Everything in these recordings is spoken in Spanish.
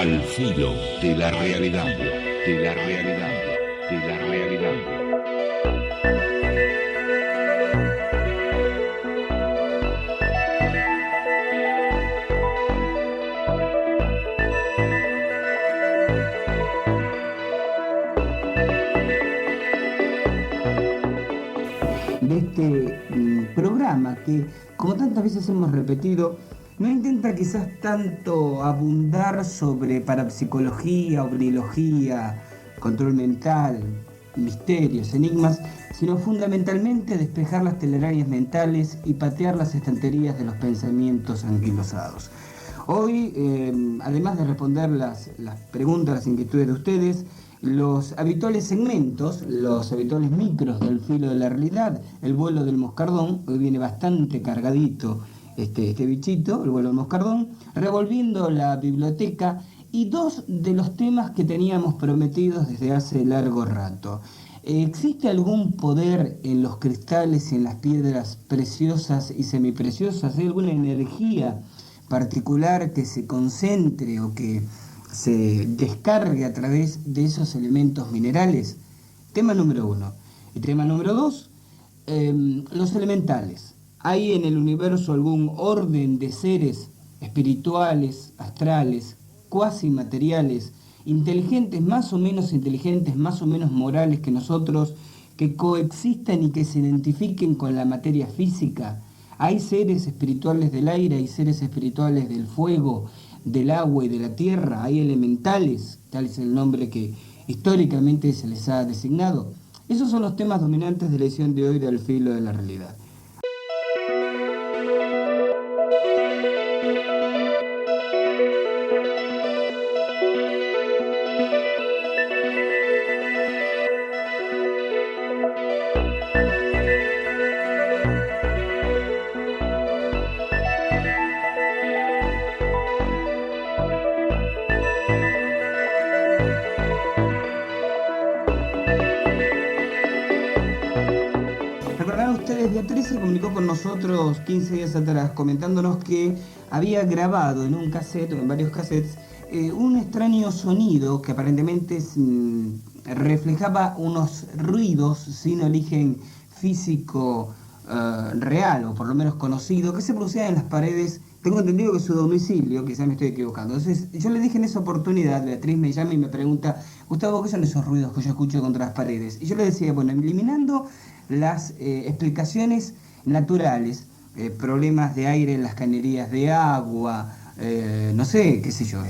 Al filo de la realidad, de la realidad, de la realidad. De este programa que, como tantas veces hemos repetido, no intenta quizás tanto abundar sobre parapsicología, ovnilogía, control mental, misterios, enigmas, sino fundamentalmente despejar las telarañas mentales y patear las estanterías de los pensamientos anquilosados. Hoy, además de responder las preguntas, las inquietudes de ustedes, los habituales segmentos, los habituales micros del filo de la realidad, el vuelo del moscardón, hoy viene bastante cargadito este bichito, el vuelo del moscardón, revolviendo la biblioteca y dos de los temas que teníamos prometidos desde hace largo rato. ¿Existe algún poder en los cristales y en las piedras preciosas y semipreciosas? ¿Hay alguna energía particular que se concentre o que se descargue a través de esos elementos minerales? Tema número 1. Y tema número 2, los elementales. ¿Hay en el universo algún orden de seres espirituales, astrales, cuasi materiales, inteligentes, más o menos inteligentes, más o menos morales que nosotros, que coexistan y que se identifiquen con la materia física? ¿Hay seres espirituales del aire, hay seres espirituales del fuego, del agua y de la tierra? ¿Hay elementales? Tal es el nombre que históricamente se les ha designado. Esos son los temas dominantes de la edición de hoy de Al filo de la realidad. Recordarán ustedes, Beatriz se comunicó con nosotros 15 días atrás comentándonos que había grabado en un cassette o en varios cassettes un extraño sonido que aparentemente reflejaba unos ruidos sin origen físico real, o por lo menos conocido, que se producían en las paredes. Tengo entendido que es su domicilio, quizás me estoy equivocando. Entonces yo le dije en esa oportunidad, Beatriz me llama y me pregunta: Gustavo, ¿qué son esos ruidos que yo escucho contra las paredes? Y yo le decía, bueno, eliminando las explicaciones naturales, problemas de aire en las cañerías de agua, no sé, qué sé yo,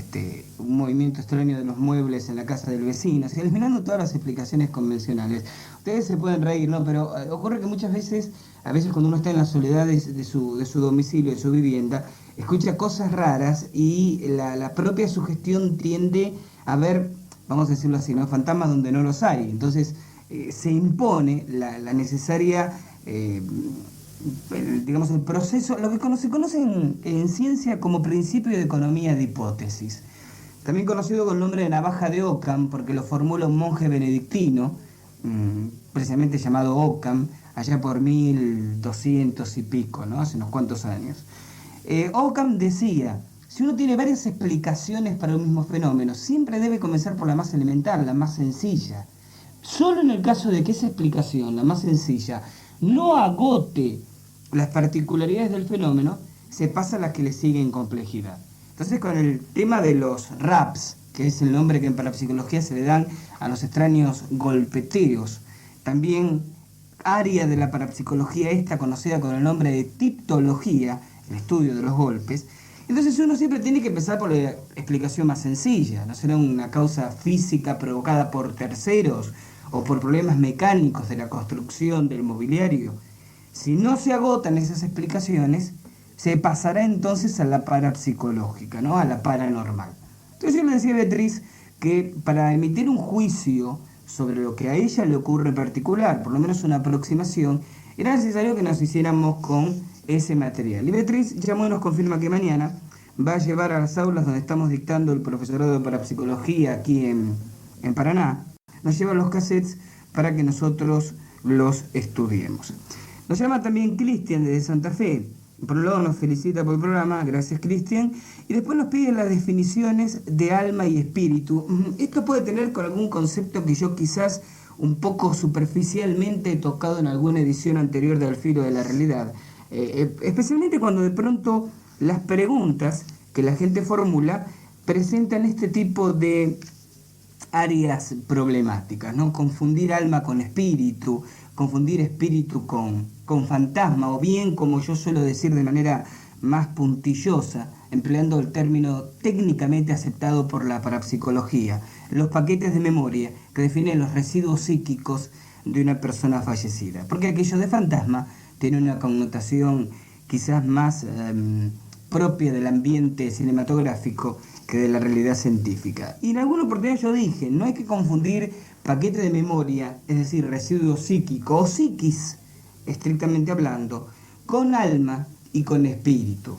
un movimiento extraño de los muebles en la casa del vecino, o sea, eliminando todas las explicaciones convencionales. Ustedes se pueden reír, ¿no? Pero ocurre que muchas veces, a veces cuando uno está en la soledad de su domicilio, de su vivienda, escucha cosas raras y la propia sugestión tiende a ver, vamos a decirlo así, ¿no?, fantasmas donde no los hay. Entonces se impone la necesaria, digamos, el proceso, lo que se conoce en ciencia como principio de economía de hipótesis, también conocido con el nombre de navaja de Occam, porque lo formula un monje benedictino, precisamente llamado Occam, allá por 1200 y pico, ¿no?, hace unos cuantos años. Occam decía: si uno tiene varias explicaciones para un mismo fenómeno, siempre debe comenzar por la más elemental, la más sencilla. Solo en el caso de que esa explicación, la más sencilla, no agote las particularidades del fenómeno, se pasa a la que le sigue en complejidad. Entonces, con el tema de los raps, que es el nombre que en parapsicología se le dan a los extraños golpeteos, también área de la parapsicología esta conocida con el nombre de tiptología, el estudio de los golpes. Entonces uno siempre tiene que empezar por la explicación más sencilla. ¿No será una causa física provocada por terceros o por problemas mecánicos de la construcción del mobiliario? Si no se agotan esas explicaciones, se pasará entonces a la parapsicológica, ¿no?, a la paranormal. Entonces yo le decía a Beatriz que para emitir un juicio sobre lo que a ella le ocurre en particular, por lo menos una aproximación, era necesario que nos hiciéramos con ese material. Y Beatriz llamó y nos confirma que mañana va a llevar a las aulas donde estamos dictando el profesorado de parapsicología aquí en Paraná, nos lleva los cassettes para que nosotros los estudiemos. Nos llama también Cristian desde Santa Fe Por un lado nos felicita por el programa, gracias Cristian, y después nos pide las definiciones de alma y espíritu. Esto puede tener con algún concepto que yo quizás un poco superficialmente he tocado en alguna edición anterior de Al Filo de la Realidad, especialmente cuando de pronto las preguntas que la gente formula presentan este tipo de áreas problemáticas, ¿no? Confundir alma con espíritu, confundir espíritu con fantasma, o bien, como yo suelo decir de manera más puntillosa, empleando el término técnicamente aceptado por la parapsicología, los paquetes de memoria que definen los residuos psíquicos de una persona fallecida. Porque aquello de fantasma tiene una connotación quizás más propia del ambiente cinematográfico que de la realidad científica. Y en alguna oportunidad yo dije, no hay que confundir paquete de memoria, es decir, residuo psíquico o psiquis, estrictamente hablando, con alma y con espíritu.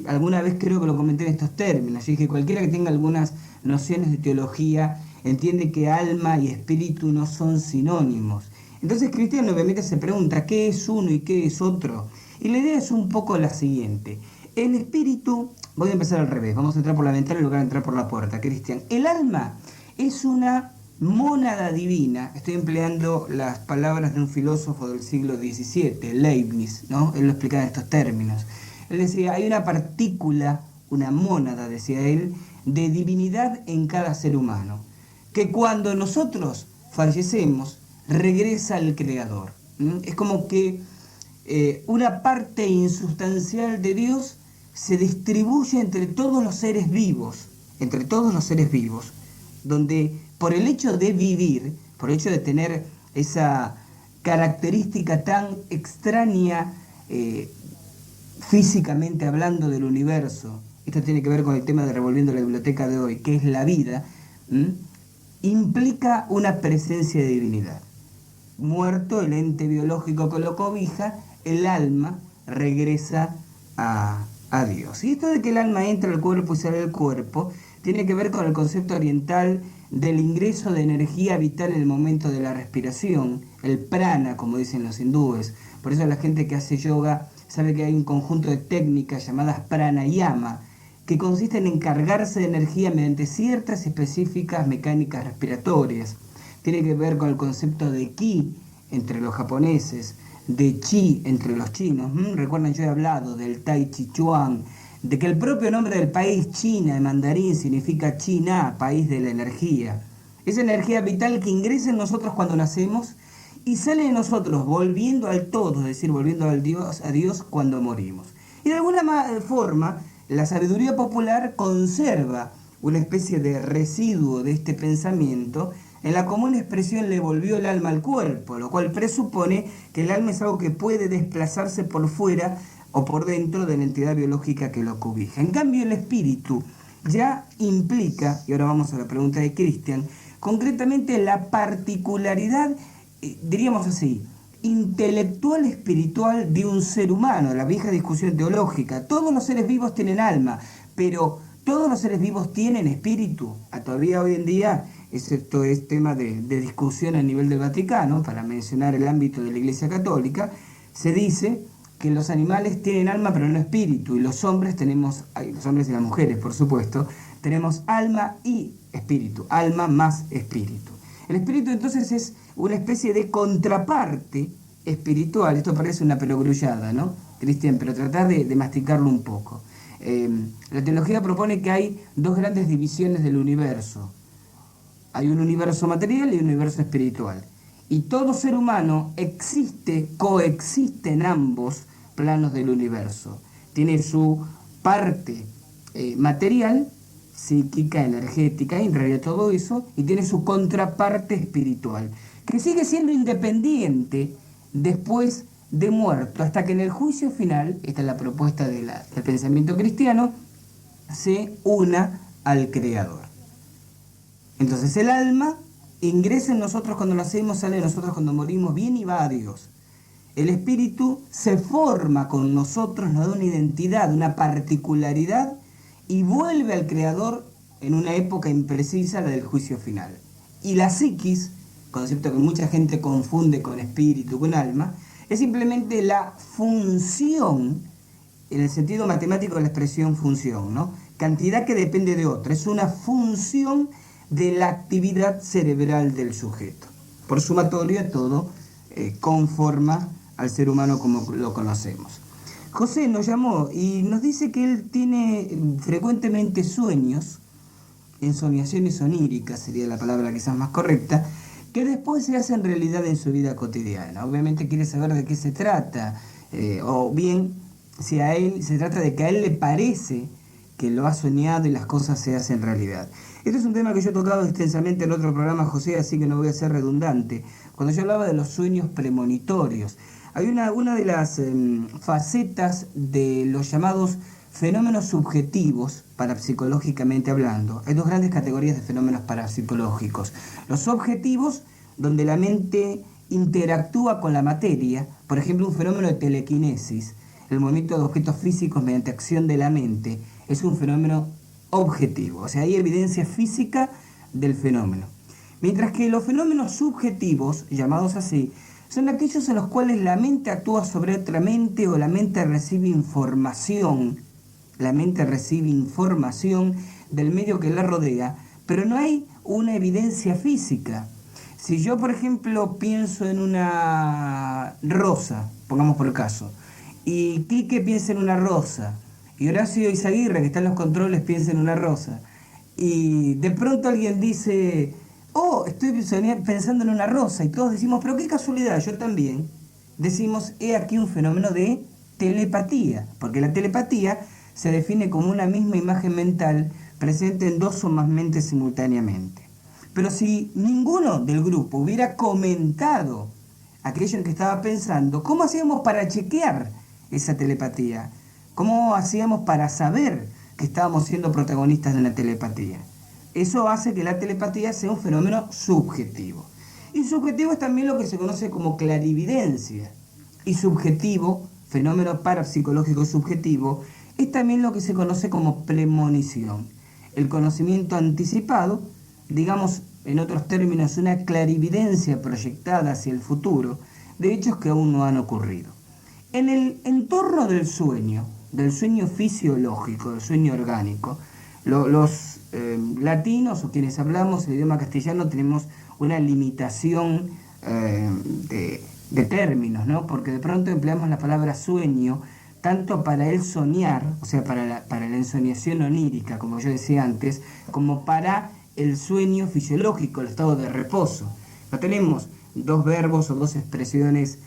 Alguna vez creo que lo comenté en estos términos. Yo dije, cualquiera que tenga algunas nociones de teología entiende que alma y espíritu no son sinónimos. Entonces Cristian obviamente se pregunta, ¿qué es uno y qué es otro? Y la idea es un poco la siguiente. El espíritu, voy a empezar al revés, vamos a entrar por la ventana en lugar de entrar por la puerta, Cristian. El alma es una mónada divina, estoy empleando las palabras de un filósofo del siglo XVII, Leibniz, ¿no? Él lo explicaba en estos términos. Él decía, hay una partícula, una mónada, decía él, de divinidad en cada ser humano, que cuando nosotros fallecemos, regresa al Creador. Es como que una parte insustancial de Dios se distribuye entre todos los seres vivos, donde por el hecho de vivir, por el hecho de tener esa característica tan extraña físicamente hablando del universo, esto tiene que ver con el tema de Revolviendo la Biblioteca de hoy, que es la vida, implica una presencia de divinidad. Muerto el ente biológico que lo cobija, el alma regresa a Dios. Y esto de que el alma entra al cuerpo y sale del cuerpo tiene que ver con el concepto oriental del ingreso de energía vital en el momento de la respiración, el prana, como dicen los hindúes. Por eso la gente que hace yoga sabe que hay un conjunto de técnicas llamadas pranayama, que consisten en cargarse de energía mediante ciertas específicas mecánicas respiratorias. Tiene que ver con el concepto de ki entre los japoneses, de chi entre los chinos. Recuerdan, yo he hablado del Tai Chi Chuan, de que el propio nombre del país, China, en mandarín, significa China, país de la energía. Esa energía vital que ingresa en nosotros cuando nacemos y sale de nosotros volviendo al todo, es decir, volviendo a Dios cuando morimos. Y de alguna forma, la sabiduría popular conserva una especie de residuo de este pensamiento. En la común expresión le volvió el alma al cuerpo, lo cual presupone que el alma es algo que puede desplazarse por fuera o por dentro de la entidad biológica que lo cobija. En cambio, el espíritu ya implica, y ahora vamos a la pregunta de Cristian, concretamente la particularidad, diríamos así, intelectual espiritual de un ser humano, la vieja discusión teológica. Todos los seres vivos tienen alma, pero ¿todos los seres vivos tienen espíritu? Todavía hoy en día, esto es tema de discusión a nivel del Vaticano, para mencionar el ámbito de la Iglesia Católica, se dice que los animales tienen alma pero no espíritu, y los hombres los hombres y las mujeres, por supuesto, tenemos alma y espíritu, alma más espíritu. El espíritu entonces es una especie de contraparte espiritual. Esto parece una perogrullada, ¿no, Cristian? Pero tratar de masticarlo un poco. La teología propone que hay dos grandes divisiones del universo. Hay un universo material y un universo espiritual. Y todo ser humano coexiste en ambos planos del universo. Tiene su parte material, psíquica, energética, y en realidad todo eso, y tiene su contraparte espiritual, que sigue siendo independiente después de muerto, hasta que en el juicio final, esta es la propuesta del pensamiento cristiano, se una al Creador. Entonces el alma ingresa en nosotros cuando nacemos, sale de nosotros cuando morimos, viene y va a Dios. El espíritu se forma con nosotros, nos da una identidad, una particularidad, y vuelve al Creador en una época imprecisa, la del juicio final. Y la psiquis, concepto que mucha gente confunde con espíritu, con alma, es simplemente la función en el sentido matemático de la expresión función, ¿no? Cantidad que depende de otra, es una función de la actividad cerebral del sujeto. Por sumatoria todo conforma al ser humano como lo conocemos. José nos llamó y nos dice que él tiene frecuentemente sueños, ensoñaciones oníricas sería la palabra quizás más correcta, que después se hacen realidad en su vida cotidiana. Obviamente quiere saber de qué se trata, o bien si a él se trata de que a él le parece que lo ha soñado y las cosas se hacen realidad. Este es un tema que yo he tocado extensamente en otro programa, José, así que no voy a ser redundante. Cuando yo hablaba de los sueños premonitorios, hay una de las facetas de los llamados fenómenos subjetivos, parapsicológicamente hablando. Hay dos grandes categorías de fenómenos parapsicológicos. Los objetivos, donde la mente interactúa con la materia, por ejemplo, un fenómeno de telequinesis, el movimiento de objetos físicos mediante acción de la mente, es un fenómeno objetivo, o sea, hay evidencia física del fenómeno. Mientras que los fenómenos subjetivos, llamados así, son aquellos en los cuales la mente actúa sobre otra mente o la mente recibe información del medio que la rodea, pero no hay una evidencia física. Si yo, por ejemplo, pienso en una rosa, pongamos por el caso, y Quique piensa en una rosa, y Horacio Izaguirre, que está en los controles, piensa en una rosa, y de pronto alguien dice, oh, estoy pensando en una rosa, y todos decimos, pero qué casualidad, yo también, decimos, he aquí un fenómeno de telepatía, porque la telepatía se define como una misma imagen mental presente en dos o más mentes simultáneamente. Pero si ninguno del grupo hubiera comentado aquello en que estaba pensando, ¿cómo hacíamos para chequear esa telepatía? ¿Cómo hacíamos para saber que estábamos siendo protagonistas de una telepatía? Eso hace que la telepatía sea un fenómeno subjetivo. Y subjetivo es también lo que se conoce como clarividencia. Y subjetivo, fenómeno parapsicológico subjetivo, es también lo que se conoce como premonición. El conocimiento anticipado, digamos en otros términos, una clarividencia proyectada hacia el futuro de hechos que aún no han ocurrido. En el entorno del sueño fisiológico, del sueño orgánico, los latinos o quienes hablamos el idioma castellano tenemos una limitación de términos, ¿no? Porque de pronto empleamos la palabra sueño tanto para el soñar, o sea, para la ensoñación onírica, como yo decía antes, como para el sueño fisiológico, el estado de reposo. No tenemos dos verbos o dos expresiones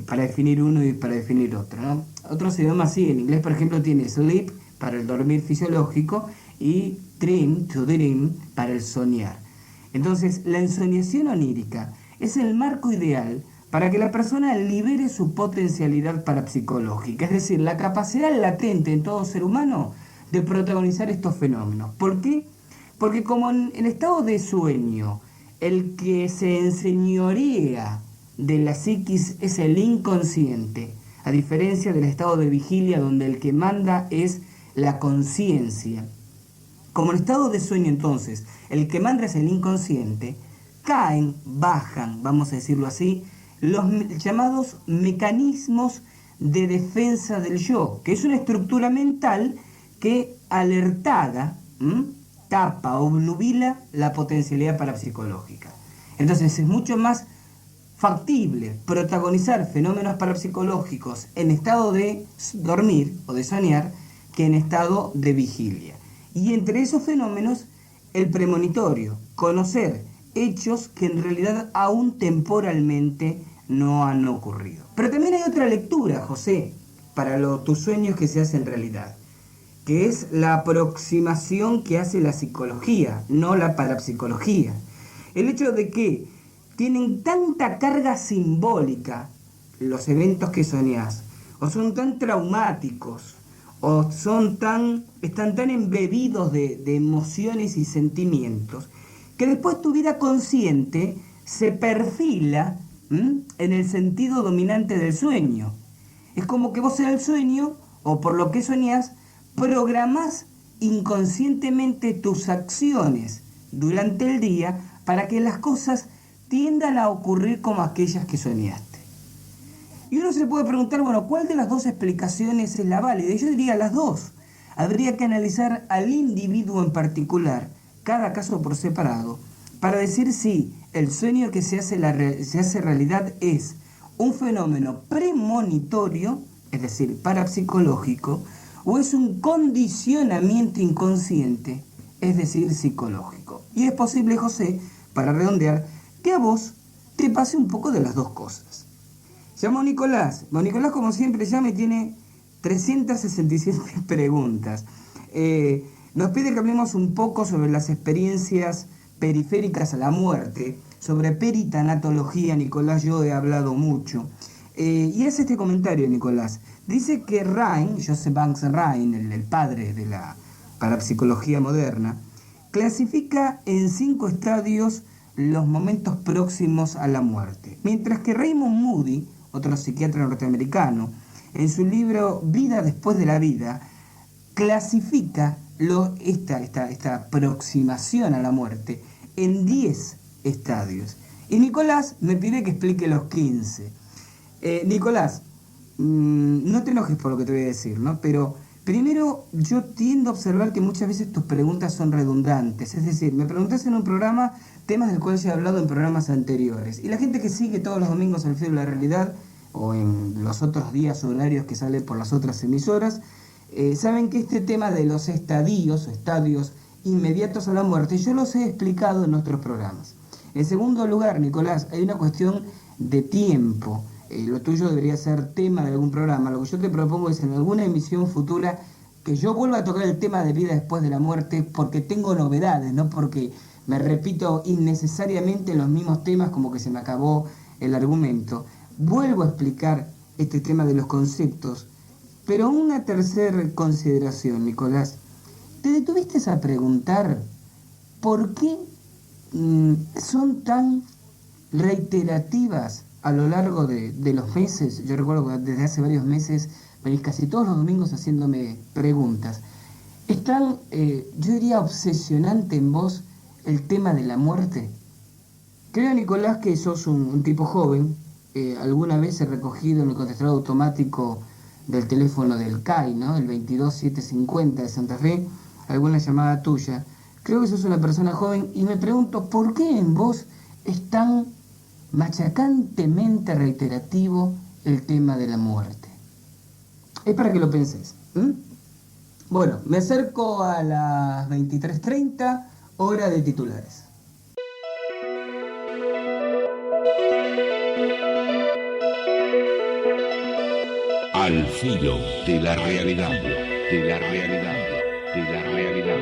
para definir uno y para definir otro, ¿no? Otros idiomas sí, en inglés, por ejemplo, tiene sleep para el dormir fisiológico y dream, to dream, para el soñar. Entonces, la ensoñación onírica es el marco ideal para que la persona libere su potencialidad parapsicológica, es decir, la capacidad latente en todo ser humano de protagonizar estos fenómenos. ¿Por qué? Porque como en estado de sueño, el que se enseñorea de la psiquis es el inconsciente, a diferencia del estado de vigilia donde el que manda es la conciencia. Como en estado de sueño entonces, el que manda es el inconsciente, bajan, vamos a decirlo así, los llamados mecanismos de defensa del yo, que es una estructura mental que alertada tapa o obnubila la potencialidad parapsicológica. Entonces es mucho más factible protagonizar fenómenos parapsicológicos en estado de dormir o de soñar que en estado de vigilia. Y entre esos fenómenos, el premonitorio, conocer hechos que en realidad aún temporalmente no han ocurrido. Pero también hay otra lectura, José, para tus sueños que se hacen realidad, que es la aproximación que hace la psicología, no la parapsicología. El hecho de que tienen tanta carga simbólica los eventos que soñás, o son tan traumáticos, o están tan embebidos de emociones y sentimientos, que después tu vida consciente se perfila en el sentido dominante del sueño. Es como que vos en el sueño, o por lo que soñás, programás inconscientemente tus acciones durante el día para que las cosas tiendan a ocurrir como aquellas que soñaste. Y uno se puede preguntar, bueno, ¿cuál de las dos explicaciones es la válida? Y yo diría las dos. Habría que analizar al individuo en particular, cada caso por separado, para decir si el sueño que se hace realidad es un fenómeno premonitorio, es decir, parapsicológico, o es un condicionamiento inconsciente, es decir, psicológico. Y es posible, José, para redondear, que a vos te pase un poco de las dos cosas. Llamo a Nicolás. Bueno, Nicolás, como siempre, ya me tiene 367 preguntas. Nos pide que hablemos un poco sobre las experiencias periféricas a la muerte, sobre peritanatología. Nicolás, yo he hablado mucho. Y hace este comentario, Nicolás. Dice que Rhine, Joseph Banks Rhine, el padre de la parapsicología moderna, clasifica en 5 estadios los momentos próximos a la muerte. Mientras que Raymond Moody, otro psiquiatra norteamericano, en su libro Vida después de la vida, clasifica esta aproximación a la muerte en 10 estadios. Y Nicolás me pide que explique los 15. Nicolás, no te enojes por lo que te voy a decir, ¿no? Pero primero, yo tiendo a observar que muchas veces tus preguntas son redundantes. Es decir, me preguntas en un programa temas del cual ya he hablado en programas anteriores. Y la gente que sigue todos los domingos Al Filo de la Realidad, o en los otros días horarios que salen por las otras emisoras, saben que este tema de los estadios o estadios inmediatos a la muerte, yo los he explicado en nuestros programas. En segundo lugar, Nicolás, hay una cuestión de tiempo. Lo tuyo debería ser tema de algún programa. Lo que yo te propongo es en alguna emisión futura que yo vuelva a tocar el tema de vida después de la muerte, porque tengo novedades, no porque me repito innecesariamente los mismos temas como que se me acabó el argumento. Vuelvo a explicar este tema de los conceptos. Pero una tercera consideración, Nicolás. ¿Te detuviste a preguntar por qué son tan reiterativas a lo largo de los meses? Yo recuerdo que desde hace varios meses venís casi todos los domingos haciéndome preguntas. ¿Es tan, yo diría, obsesionante en vos el tema de la muerte? Creo, Nicolás, que sos un tipo joven. Alguna vez he recogido en el contestador automático del teléfono del CAI, ¿no? El 22750 de Santa Fe, alguna llamada tuya. Creo que sos una persona joven y me pregunto, ¿por qué en vos es tan machacantemente reiterativo el tema de la muerte? Es para que lo penses. Bueno, me acerco a las 23:30, hora de titulares. Al filo de la realidad, de la realidad, de la realidad.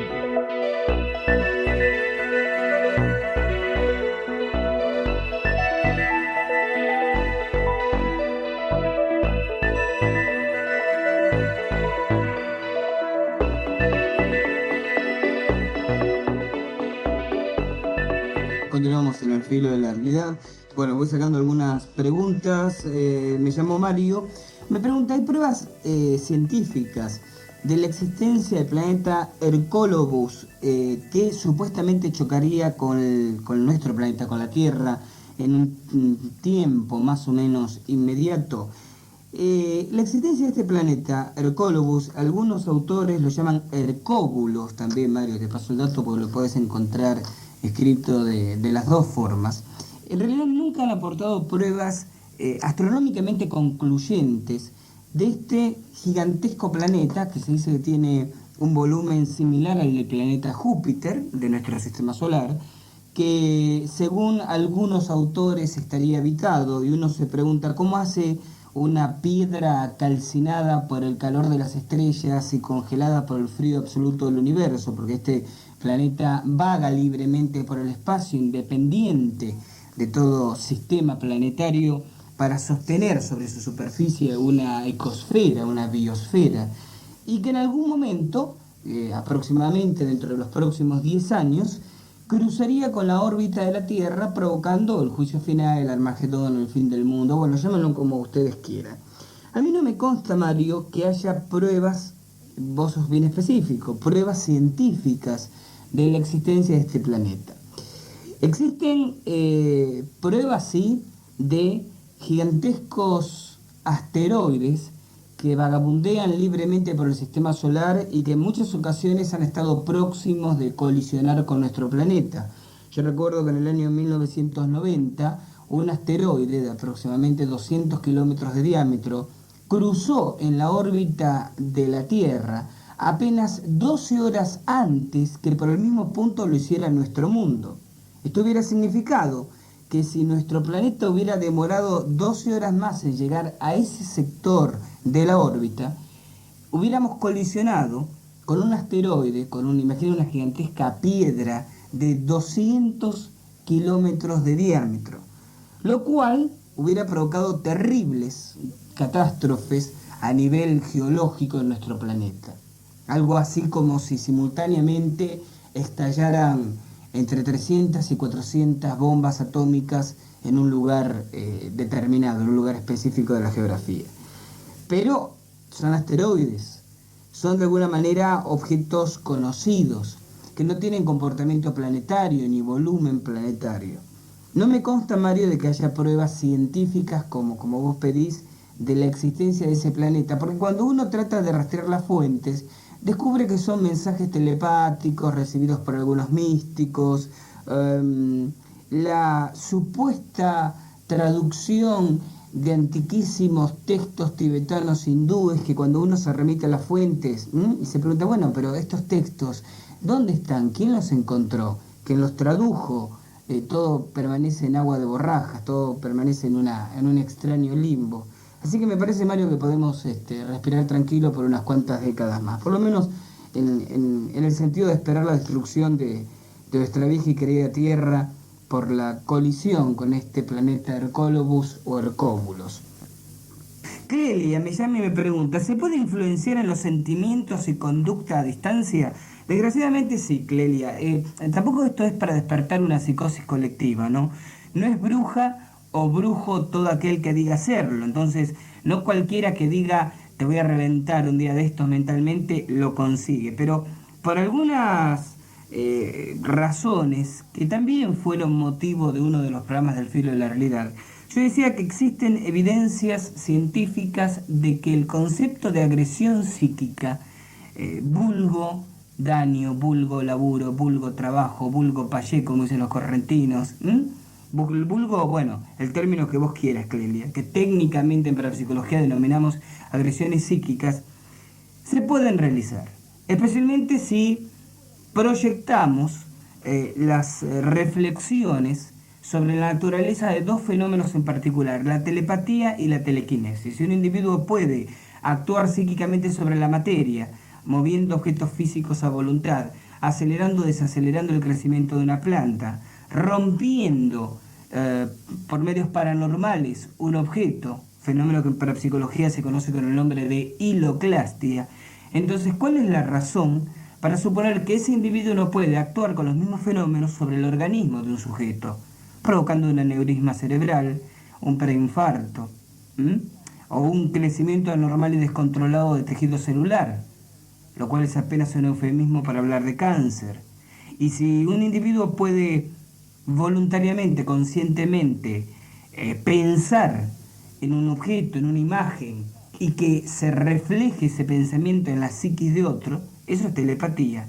Continuamos en el filo de la realidad. Bueno, voy sacando algunas preguntas. Me llamó Mario. Me pregunta, ¿hay pruebas científicas de la existencia del planeta Hercólobus que supuestamente chocaría con nuestro planeta, con la Tierra, en un tiempo más o menos inmediato? La existencia de este planeta, Hercólobus, algunos autores lo llaman Hercóbulos también, Mario, te paso el dato porque lo puedes encontrar escrito de las dos formas. En realidad nunca han aportado pruebas astronómicamente concluyentes de este gigantesco planeta que se dice que tiene un volumen similar al del planeta Júpiter de nuestro sistema solar, que según algunos autores estaría habitado, y uno se pregunta cómo hace una piedra calcinada por el calor de las estrellas y congelada por el frío absoluto del universo, porque este planeta vaga libremente por el espacio, independiente de todo sistema planetario, para sostener sobre su superficie una ecosfera, una biosfera, y que en algún momento, aproximadamente dentro de los próximos 10 años, cruzaría con la órbita de la Tierra, provocando el juicio final, el Armagedón, el fin del mundo, bueno, llámenlo como ustedes quieran. A mí no me consta, Mario, que haya pruebas, vos sos bien específico, pruebas científicas de la existencia de este planeta. Existen pruebas, sí, de gigantescos asteroides que vagabundean libremente por el sistema solar y que en muchas ocasiones han estado próximos de colisionar con nuestro planeta. Yo recuerdo que en el año 1990 un asteroide de aproximadamente 200 kilómetros de diámetro cruzó en la órbita de la Tierra apenas 12 horas antes que por el mismo punto lo hiciera nuestro mundo. Esto hubiera significado que si nuestro planeta hubiera demorado 12 horas más en llegar a ese sector de la órbita, hubiéramos colisionado con un asteroide, imaginen una gigantesca piedra de 200 kilómetros de diámetro, lo cual hubiera provocado terribles catástrofes a nivel geológico en nuestro planeta. Algo así como si simultáneamente estallaran entre 300 y 400 bombas atómicas en un lugar determinado, en un lugar específico de la geografía. Pero son asteroides, son de alguna manera objetos conocidos, que no tienen comportamiento planetario ni volumen planetario. No me consta, Mario, de que haya pruebas científicas, como vos pedís, de la existencia de ese planeta, porque cuando uno trata de rastrear las fuentes, descubre que son mensajes telepáticos recibidos por algunos místicos, la supuesta traducción de antiquísimos textos tibetanos hindúes, que cuando uno se remite a las fuentes y se pregunta, bueno, pero estos textos, ¿dónde están? ¿Quién los encontró? ¿Quién los tradujo? Todo permanece en agua de borrajas, todo permanece en un extraño limbo. Así que me parece, Mario, que podemos respirar tranquilo por unas cuantas décadas más, por lo menos en el sentido de esperar la destrucción de nuestra vieja y querida Tierra por la colisión con este planeta Hercólobus o Hercóbulos. Clelia me llama y me pregunta, ¿se puede influenciar en los sentimientos y conducta a distancia? Desgraciadamente sí, Clelia. Tampoco esto es para despertar una psicosis colectiva, ¿no? No es bruja o brujo todo aquel que diga serlo. Entonces, no cualquiera que diga te voy a reventar un día de estos mentalmente lo consigue. Pero por algunas razones que también fueron motivo de uno de los programas del Filo de la Realidad, yo decía que existen evidencias científicas de que el concepto de agresión psíquica, vulgo daño, vulgo laburo, vulgo trabajo, vulgo payé, como dicen los correntinos, vulgo, bueno, el término que vos quieras, Clelia, que técnicamente en parapsicología denominamos agresiones psíquicas, se pueden realizar, especialmente si proyectamos las reflexiones sobre la naturaleza de dos fenómenos en particular, la telepatía y la telequinesis. Si un individuo puede actuar psíquicamente sobre la materia, moviendo objetos físicos a voluntad, acelerando o desacelerando el crecimiento de una planta, rompiendo por medios paranormales un objeto, fenómeno que en parapsicología se conoce con el nombre de hiloclastia, entonces, ¿cuál es la razón para suponer que ese individuo no puede actuar con los mismos fenómenos sobre el organismo de un sujeto, provocando un aneurisma cerebral, un preinfarto, o un crecimiento anormal y descontrolado de tejido celular, lo cual es apenas un eufemismo para hablar de cáncer? Y si un individuo puede voluntariamente, conscientemente, pensar en un objeto, en una imagen, y que se refleje ese pensamiento en la psiquis de otro, eso es telepatía.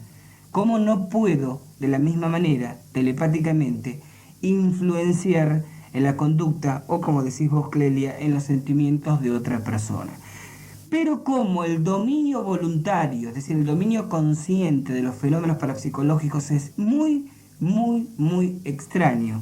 ¿Cómo no puedo, de la misma manera, telepáticamente, influenciar en la conducta, o como decís vos, Clelia, en los sentimientos de otra persona? Pero como el dominio voluntario, es decir, el dominio consciente de los fenómenos parapsicológicos es muy extraño,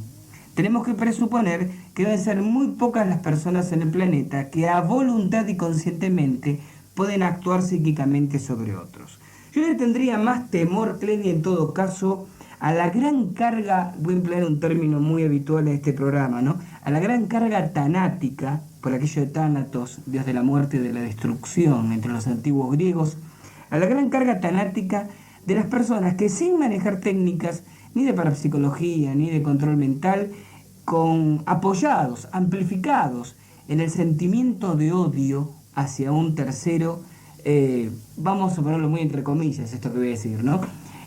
tenemos que presuponer que deben ser muy pocas las personas en el planeta que a voluntad y conscientemente pueden actuar psíquicamente sobre otros. Yo le tendría más temor, Clelia, en todo caso, a la gran carga, voy a emplear un término muy habitual en este programa, ¿no? A la gran carga tanática, por aquello de Tánatos, dios de la muerte y de la destrucción entre los antiguos griegos, a la gran carga tanática de las personas que sin manejar técnicas ni de parapsicología ni de control mental, apoyados, amplificados en el sentimiento de odio hacia un tercero, vamos a ponerlo muy entre comillas esto que voy a decir, ¿no?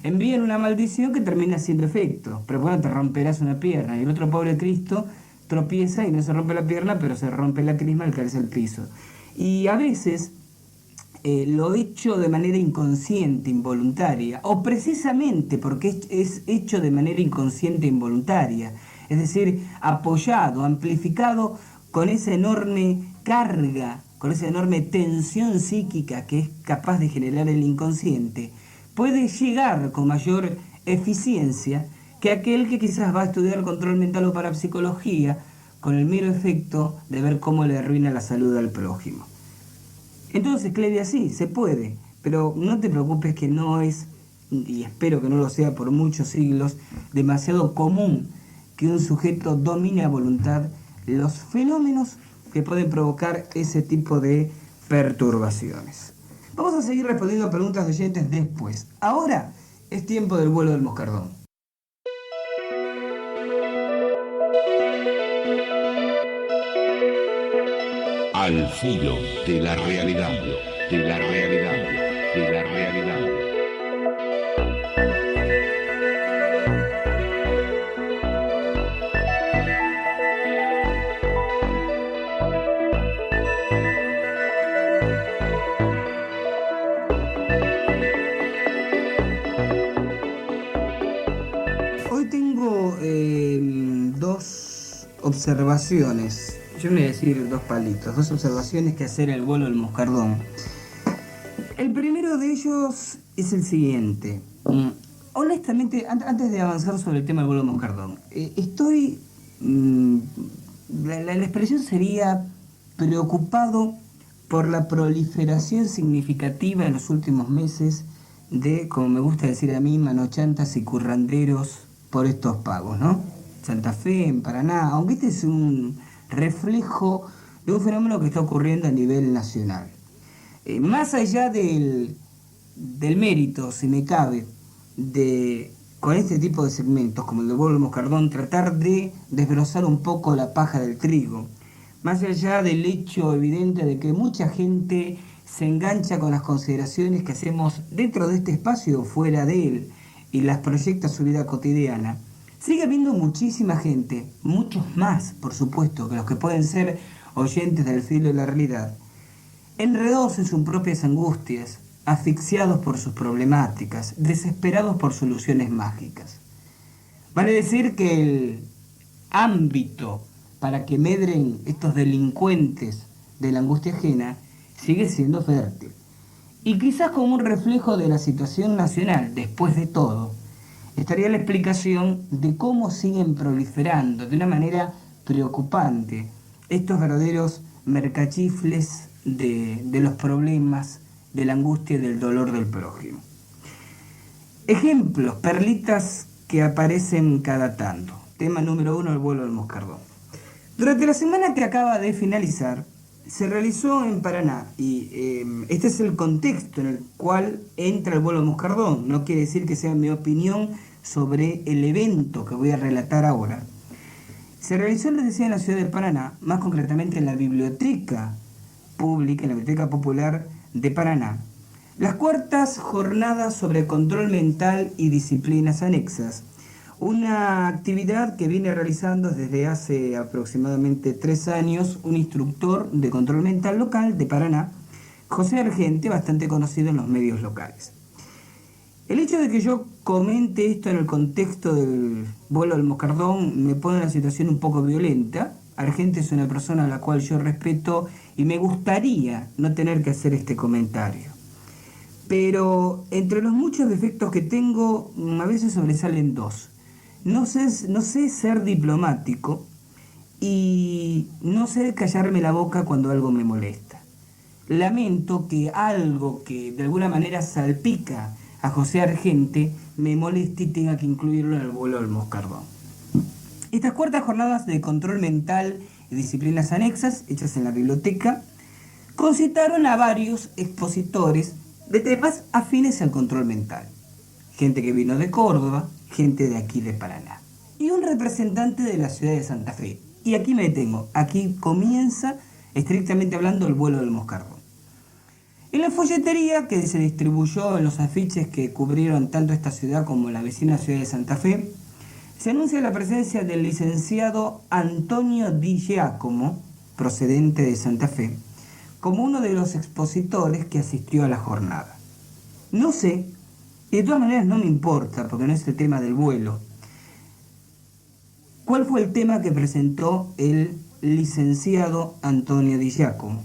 Envían una maldición que termina haciendo efecto, pero bueno, te romperás una pierna, y el otro pobre Cristo tropieza y no se rompe la pierna, pero se rompe la crisma al caerse al piso. Y a veces lo hecho de manera inconsciente, involuntaria, o precisamente porque es hecho de manera inconsciente e involuntaria, es decir, apoyado, amplificado con esa enorme carga, con esa enorme tensión psíquica que es capaz de generar el inconsciente, puede llegar con mayor eficiencia que aquel que quizás va a estudiar control mental o parapsicología con el mero efecto de ver cómo le arruina la salud al prójimo. Entonces, Clevia, sí, se puede, pero no te preocupes que no es, y espero que no lo sea por muchos siglos, demasiado común que un sujeto domine a voluntad los fenómenos que pueden provocar ese tipo de perturbaciones. Vamos a seguir respondiendo preguntas de oyentes después. Ahora es tiempo del vuelo del moscardón. Al filo de la realidad, de la realidad, de la realidad. Hoy tengo dos observaciones. Yo me voy a decir dos palitos, dos observaciones que hacer al vuelo del moscardón. El primero de ellos es el siguiente. Honestamente, antes de avanzar sobre el tema del vuelo del moscardón, estoy... la expresión sería preocupado por la proliferación significativa en los últimos meses de, como me gusta decir a mí, manochantas y curranderos por estos pagos, ¿no? Santa Fe, en Paraná, aunque este es un reflejo de un fenómeno que está ocurriendo a nivel nacional. Más allá del mérito, si me cabe, con este tipo de segmentos, como el de vuelo del moscardón, tratar de desbrozar un poco la paja del trigo, más allá del hecho evidente de que mucha gente se engancha con las consideraciones que hacemos dentro de este espacio o fuera de él y las proyecta a su vida cotidiana, sigue habiendo muchísima gente, muchos más, por supuesto, que los que pueden ser oyentes del filo de la realidad, enredados en sus propias angustias, asfixiados por sus problemáticas, desesperados por soluciones mágicas. Vale decir que el ámbito para que medren estos delincuentes de la angustia ajena sigue siendo fértil. Y quizás como un reflejo de la situación nacional, después de todo, estaría la explicación de cómo siguen proliferando de una manera preocupante estos verdaderos mercachifles de los problemas, de la angustia y del dolor del prójimo. Ejemplos, perlitas que aparecen cada tanto. Tema número 1, el vuelo del moscardón. Durante la semana que acaba de finalizar, se realizó en Paraná, y este es el contexto en el cual entra el vuelo del moscardón. No quiere decir que sea mi opinión sobre el evento que voy a relatar ahora. Se realizó, les decía, en la ciudad de Paraná, más concretamente en la biblioteca pública, en la Biblioteca Popular de Paraná, las cuartas jornadas sobre control mental y disciplinas anexas, una actividad que viene realizando desde hace aproximadamente 3 años un instructor de control mental local de Paraná, José Argente, bastante conocido en los medios locales. El hecho de que yo comente esto en el contexto del vuelo del moscardón me pone en una situación un poco violenta. Argente es una persona a la cual yo respeto y me gustaría no tener que hacer este comentario. Pero entre los muchos defectos que tengo, a veces sobresalen dos. No sé ser diplomático y no sé callarme la boca cuando algo me molesta. Lamento que algo que de alguna manera salpica a José Argente me moleste y tenga que incluirlo en el vuelo del moscardón. Estas cuartas jornadas de control mental y disciplinas anexas, hechas en la biblioteca, concitaron a varios expositores de temas afines al control mental. Gente que vino de Córdoba, gente de aquí de Paraná. Y un representante de la ciudad de Santa Fe. Y aquí me detengo. Aquí comienza, estrictamente hablando, el vuelo del moscardón. En la folletería que se distribuyó en los afiches que cubrieron tanto esta ciudad como la vecina ciudad de Santa Fe, se anuncia la presencia del licenciado Antonio Di Giacomo, procedente de Santa Fe, como uno de los expositores que asistió a la jornada. No sé, y de todas maneras no me importa, porque no es el tema del vuelo. ¿Cuál fue el tema que presentó el licenciado Antonio Di Giacomo?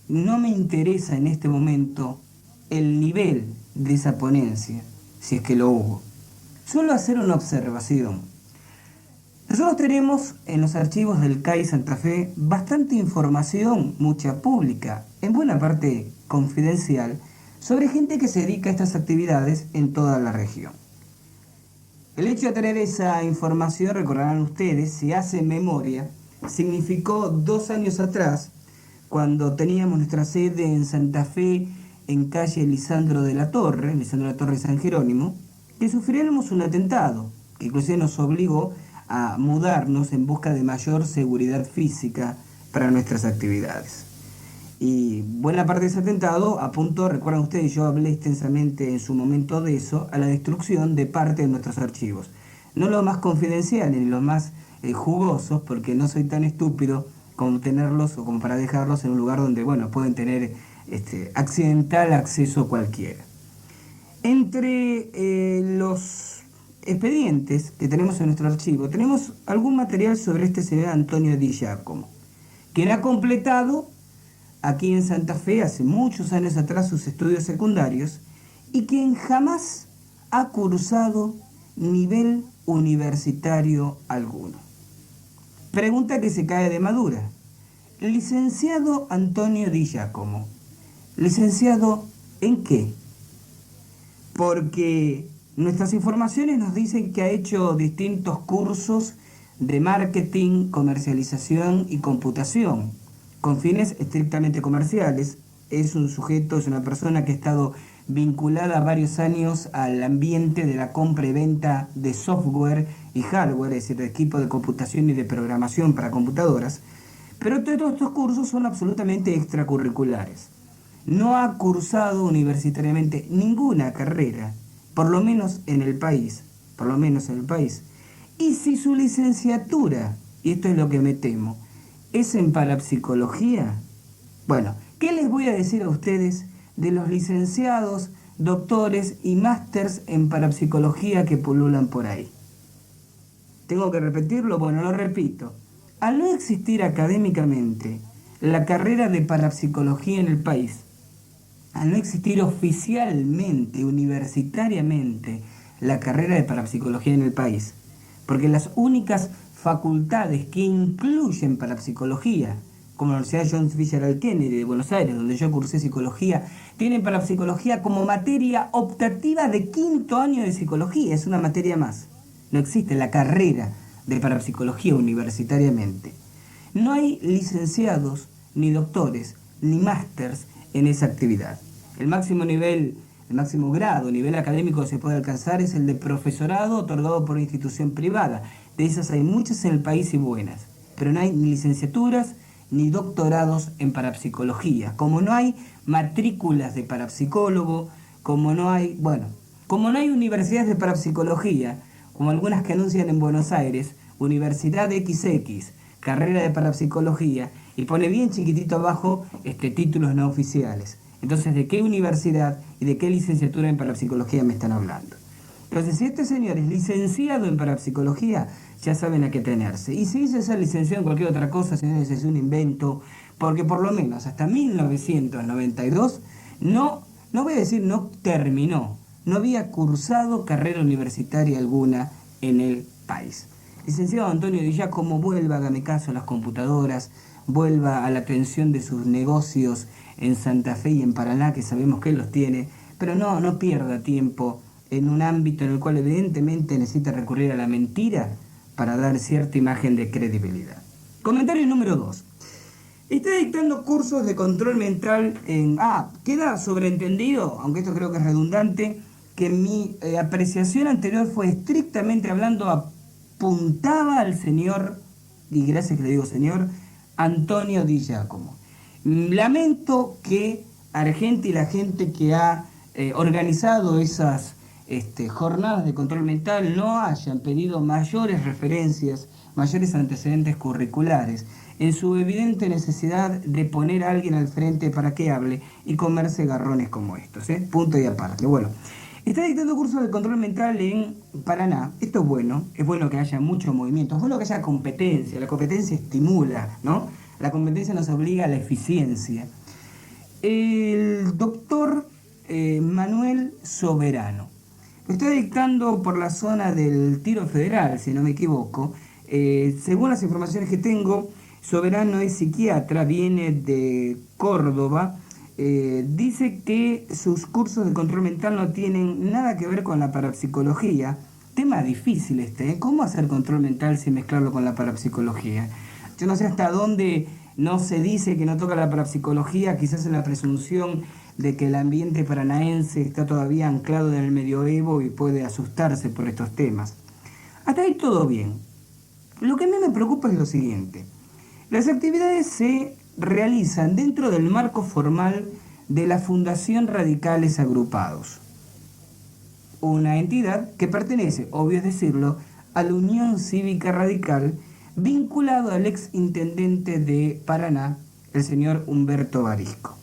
No me interesa en este momento el nivel de esa ponencia, si es que lo hubo. Solo hacer una observación. Nosotros tenemos en los archivos del CAI Santa Fe bastante información, mucha pública, en buena parte confidencial, sobre gente que se dedica a estas actividades en toda la región. El hecho de tener esa información, recordarán ustedes, si hacen memoria, significó 2 años atrás, cuando teníamos nuestra sede en Santa Fe, en calle Lisandro de la Torre San Jerónimo, que sufriéramos un atentado, que inclusive nos obligó a mudarnos en busca de mayor seguridad física para nuestras actividades. Y buena parte de ese atentado apuntó, recuerdan ustedes, yo hablé extensamente en su momento de eso, a la destrucción de parte de nuestros archivos. No los más confidenciales ni los más jugosos, porque no soy tan estúpido como tenerlos o como para dejarlos en un lugar donde, bueno, pueden tener accidental acceso cualquiera. Entre los expedientes que tenemos en nuestro archivo, tenemos algún material sobre este señor Antonio Di Giacomo, quien ha completado aquí en Santa Fe hace muchos años atrás sus estudios secundarios y quien jamás ha cursado nivel universitario alguno. Pregunta que se cae de madura. Licenciado Antonio Di Giacomo, ¿licenciado en qué? Porque nuestras informaciones nos dicen que ha hecho distintos cursos de marketing, comercialización y computación, con fines estrictamente comerciales. Es un sujeto, es una persona que ha estado vinculada varios años al ambiente de la compra y venta de software y hardware, es decir, de equipo de computación y de programación para computadoras, pero todos estos cursos son absolutamente extracurriculares. No ha cursado universitariamente ninguna carrera, por lo menos en el país, Y si su licenciatura, y esto es lo que me temo, es en parapsicología, bueno, ¿qué les voy a decir a ustedes de los licenciados, doctores y másters en parapsicología que pululan por ahí? ¿Tengo que repetirlo? Bueno, lo repito. Al no existir académicamente la carrera de parapsicología en el país, al no existir oficialmente, universitariamente, la carrera de parapsicología en el país, porque las únicas facultades que incluyen parapsicología, como la Universidad John Fitzgerald Kennedy de Buenos Aires, donde yo cursé psicología, tienen parapsicología como materia optativa de 5º año de psicología, es una materia más. No existe la carrera de parapsicología universitariamente. No hay licenciados, ni doctores, ni másters en esa actividad. El máximo grado, nivel académico que se puede alcanzar es el de profesorado otorgado por una institución privada. De esas hay muchas en el país y buenas, pero no hay ni licenciaturas ni doctorados en parapsicología. Como no hay matrículas de parapsicólogo, como no hay universidades de parapsicología, como algunas que anuncian en Buenos Aires, Universidad XX, carrera de parapsicología, y pone bien chiquitito abajo títulos no oficiales. Entonces, ¿de qué universidad y de qué licenciatura en parapsicología me están hablando? Entonces, si este señor es licenciado en parapsicología, ya saben a qué tenerse. Y si dice ser licenciado en cualquier otra cosa, señores, es un invento, porque por lo menos hasta 1992 no voy a decir no terminó, no había cursado carrera universitaria alguna en el país. Licenciado Antonio Di Giacomo, vuelva, hágame caso a las computadoras, vuelva a la atención de sus negocios en Santa Fe y en Paraná, que sabemos que él los tiene, pero no pierda tiempo en un ámbito en el cual evidentemente necesita recurrir a la mentira para dar cierta imagen de credibilidad. Comentario número 2. Está dictando cursos de control mental en... queda sobreentendido, aunque esto creo que es redundante, que mi apreciación anterior fue estrictamente hablando, apuntaba al señor, y gracias que le digo señor, Antonio Di Giacomo. Lamento que Argenti y la gente que ha organizado esas jornadas de control mental no hayan pedido mayores referencias, mayores antecedentes curriculares, en su evidente necesidad de poner a alguien al frente para que hable y comerse garrones como estos, punto y aparte. Bueno, está dictando cursos de control mental en Paraná. Esto es bueno que haya mucho movimiento, es bueno que haya competencia, la competencia estimula, ¿no? La competencia nos obliga a la eficiencia. El doctor Manuel Soberano lo está dictando por la zona del Tiro Federal, si no me equivoco. Según las informaciones que tengo, Soberano es psiquiatra, viene de Córdoba. Dice que sus cursos de control mental no tienen nada que ver con la parapsicología. Tema difícil ¿Cómo hacer control mental sin mezclarlo con la parapsicología? Yo no sé hasta dónde no se dice que no toca la parapsicología, quizás en la presunción de que el ambiente paranaense está todavía anclado en el medioevo y puede asustarse por estos temas. Hasta ahí todo bien. Lo que a mí me preocupa es lo siguiente. Las actividades se realizan dentro del marco formal de la Fundación Radicales Agrupados, una entidad que pertenece, obvio es decirlo, a la Unión Cívica Radical, vinculado al ex intendente de Paraná, el señor Humberto Barisco.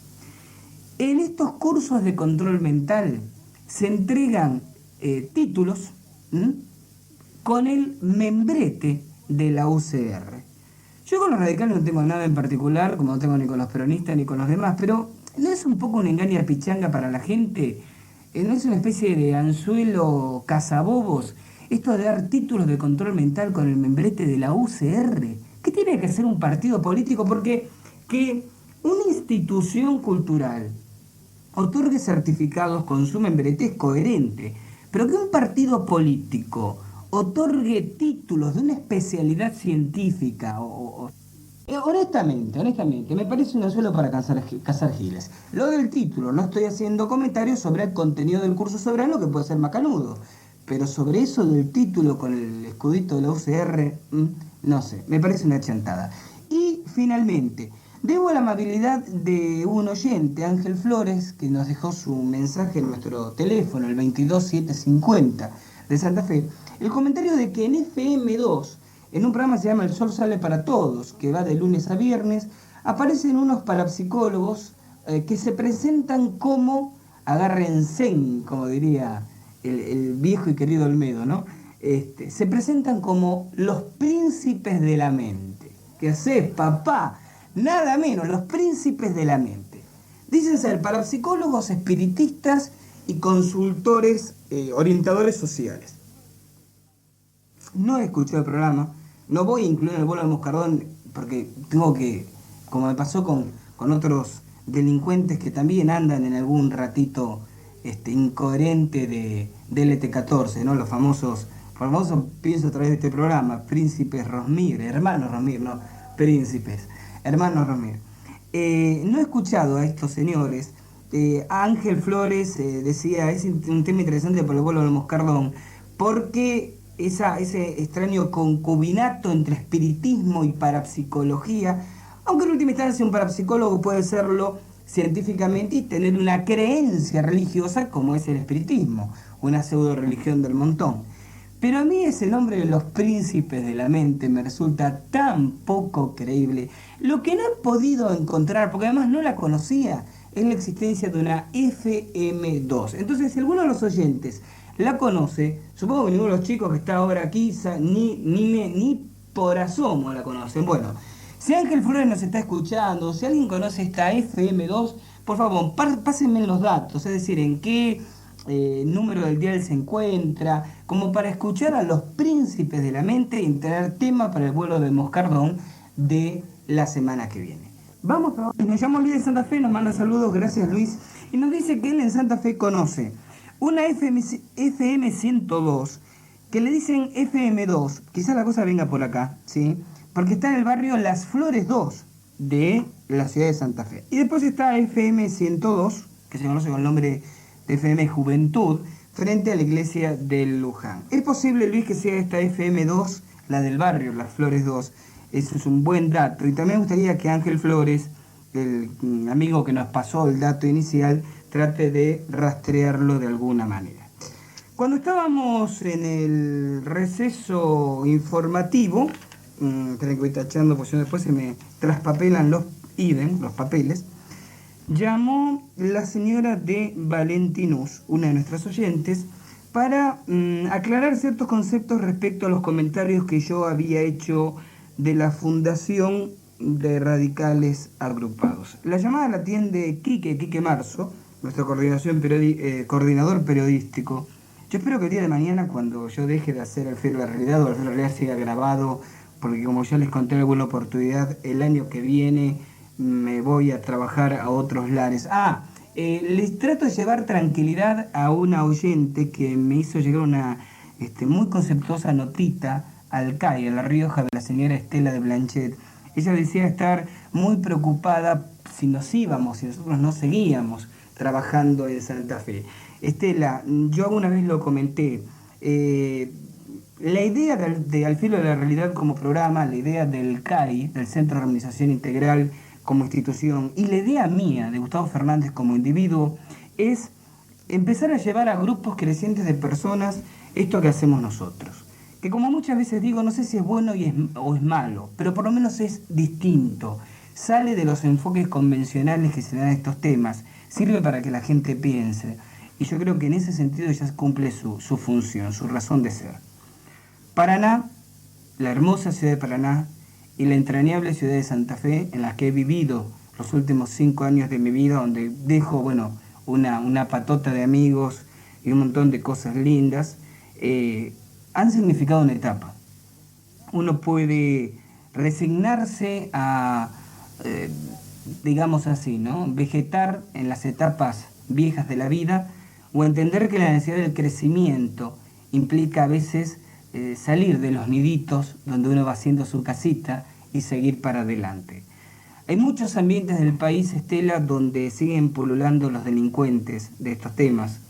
En estos cursos de control mental se entregan títulos con el membrete de la UCR. Yo con los radicales no tengo nada en particular, como no tengo ni con los peronistas ni con los demás, pero ¿no es un poco una engaña pichanga para la gente? ¿No es una especie de anzuelo cazabobos esto de dar títulos de control mental con el membrete de la UCR? ¿Qué tiene que hacer un partido político? Porque que una institución cultural otorgue certificados con su membrete es coherente, pero que un partido político otorgue títulos de una especialidad científica honestamente, me parece un anzuelo para cazar giles. Lo del título, no estoy haciendo comentarios sobre el contenido del curso Soberano, que puede ser macanudo, pero sobre eso del título con el escudito de la UCR, no sé, me parece una chantada. Y finalmente, debo la amabilidad de un oyente, Ángel Flores, que nos dejó su mensaje en nuestro teléfono, el 22750 de Santa Fe, el comentario de que en FM2, en un programa que se llama El Sol Sale para Todos, que va de lunes a viernes, aparecen unos parapsicólogos que se presentan como, agárrense, como diría el viejo y querido Olmedo, ¿no? Se presentan como los príncipes de la mente. ¿Qué hacés, papá? Nada menos, los príncipes de la mente. Dicen ser parapsicólogos, espiritistas y consultores, orientadores sociales. No he escuchado el programa, no voy a incluir el vuelo del Moscardón porque tengo que, como me pasó con otros delincuentes que también andan en algún ratito incoherente de LT14, ¿no? Los famosos, pienso a través de este programa, príncipes Rosmir, hermanos Rosmir, no, príncipes, hermanos Rosmir. No he escuchado a estos señores. Ángel Flores decía, es un tema interesante por el vuelo del Moscardón, porque ese extraño concubinato entre espiritismo y parapsicología, aunque en última instancia un parapsicólogo puede serlo científicamente y tener una creencia religiosa como es el espiritismo, una pseudo religión del montón. Pero a mí ese nombre de los príncipes de la mente me resulta tan poco creíble. Lo que no he podido encontrar, porque además no la conocía, es la existencia de una FM2. Entonces, si alguno de los oyentes la conoce, supongo que ninguno de los chicos que está ahora aquí ni por asomo la conocen. Bueno, si Ángel Flores nos está escuchando, si alguien conoce esta FM2, por favor, pásenme los datos, es decir, en qué número del dial se encuentra, como para escuchar a los príncipes de la mente y tener tema para el vuelo de Moscardón de la semana que viene. Vamos, me llamo Luis de Santa Fe, nos manda saludos, gracias Luis, y nos dice que él en Santa Fe conoce una FM 102, que le dicen FM2, quizás la cosa venga por acá, ¿sí? Porque está en el barrio Las Flores 2 de la ciudad de Santa Fe. Y después está FM 102, que se conoce con el nombre de FM Juventud, frente a la iglesia de Luján. ¿Es posible, Luis, que sea esta FM2, la del barrio Las Flores 2? Eso es un buen dato. Y también me gustaría que Ángel Flores, el amigo que nos pasó el dato inicial, trate de rastrearlo de alguna manera. Cuando estábamos en el receso informativo, esperen que voy tachando porque después se me traspapelan los papeles, llamó la señora de Valentinus, una de nuestras oyentes, para aclarar ciertos conceptos respecto a los comentarios que yo había hecho de la Fundación de Radicales Agrupados. La llamada la atiende Quique Marzo, nuestro coordinador periodístico. Yo espero que el día de mañana, cuando yo deje de hacer Al Filo de la Realidad, o Al Filo de la Realidad siga grabado, porque como ya les conté en alguna oportunidad, el año que viene me voy a trabajar a otros lares. Les trato de llevar tranquilidad a una oyente que me hizo llegar una muy conceptuosa notita al CAI, a La Rioja, de la señora Estela de Blanchet. Ella decía estar muy preocupada si nosotros no seguíamos trabajando en Santa Fe. Estela, yo alguna vez lo comenté, la idea de Al Filo de la Realidad como programa, la idea del CAI, del Centro de Organización Integral como institución, y la idea mía de Gustavo Fernández como individuo, es empezar a llevar a grupos crecientes de personas esto que hacemos nosotros. Que como muchas veces digo, no sé si es bueno o es malo, pero por lo menos es distinto. Sale de los enfoques convencionales que se dan a estos temas, sirve para que la gente piense. Y yo creo que en ese sentido ya cumple su función, su razón de ser. Paraná, la hermosa ciudad de Paraná y la entrañable ciudad de Santa Fe, en la que he vivido los últimos 5 años de mi vida, donde dejo, una patota de amigos y un montón de cosas lindas, han significado una etapa. Uno puede resignarse a, digamos así, ¿no?, vegetar en las etapas viejas de la vida, o entender que la necesidad del crecimiento implica a veces salir de los niditos donde uno va haciendo su casita y seguir para adelante. Hay muchos ambientes del país, Estela, donde siguen pululando los delincuentes de estos temas.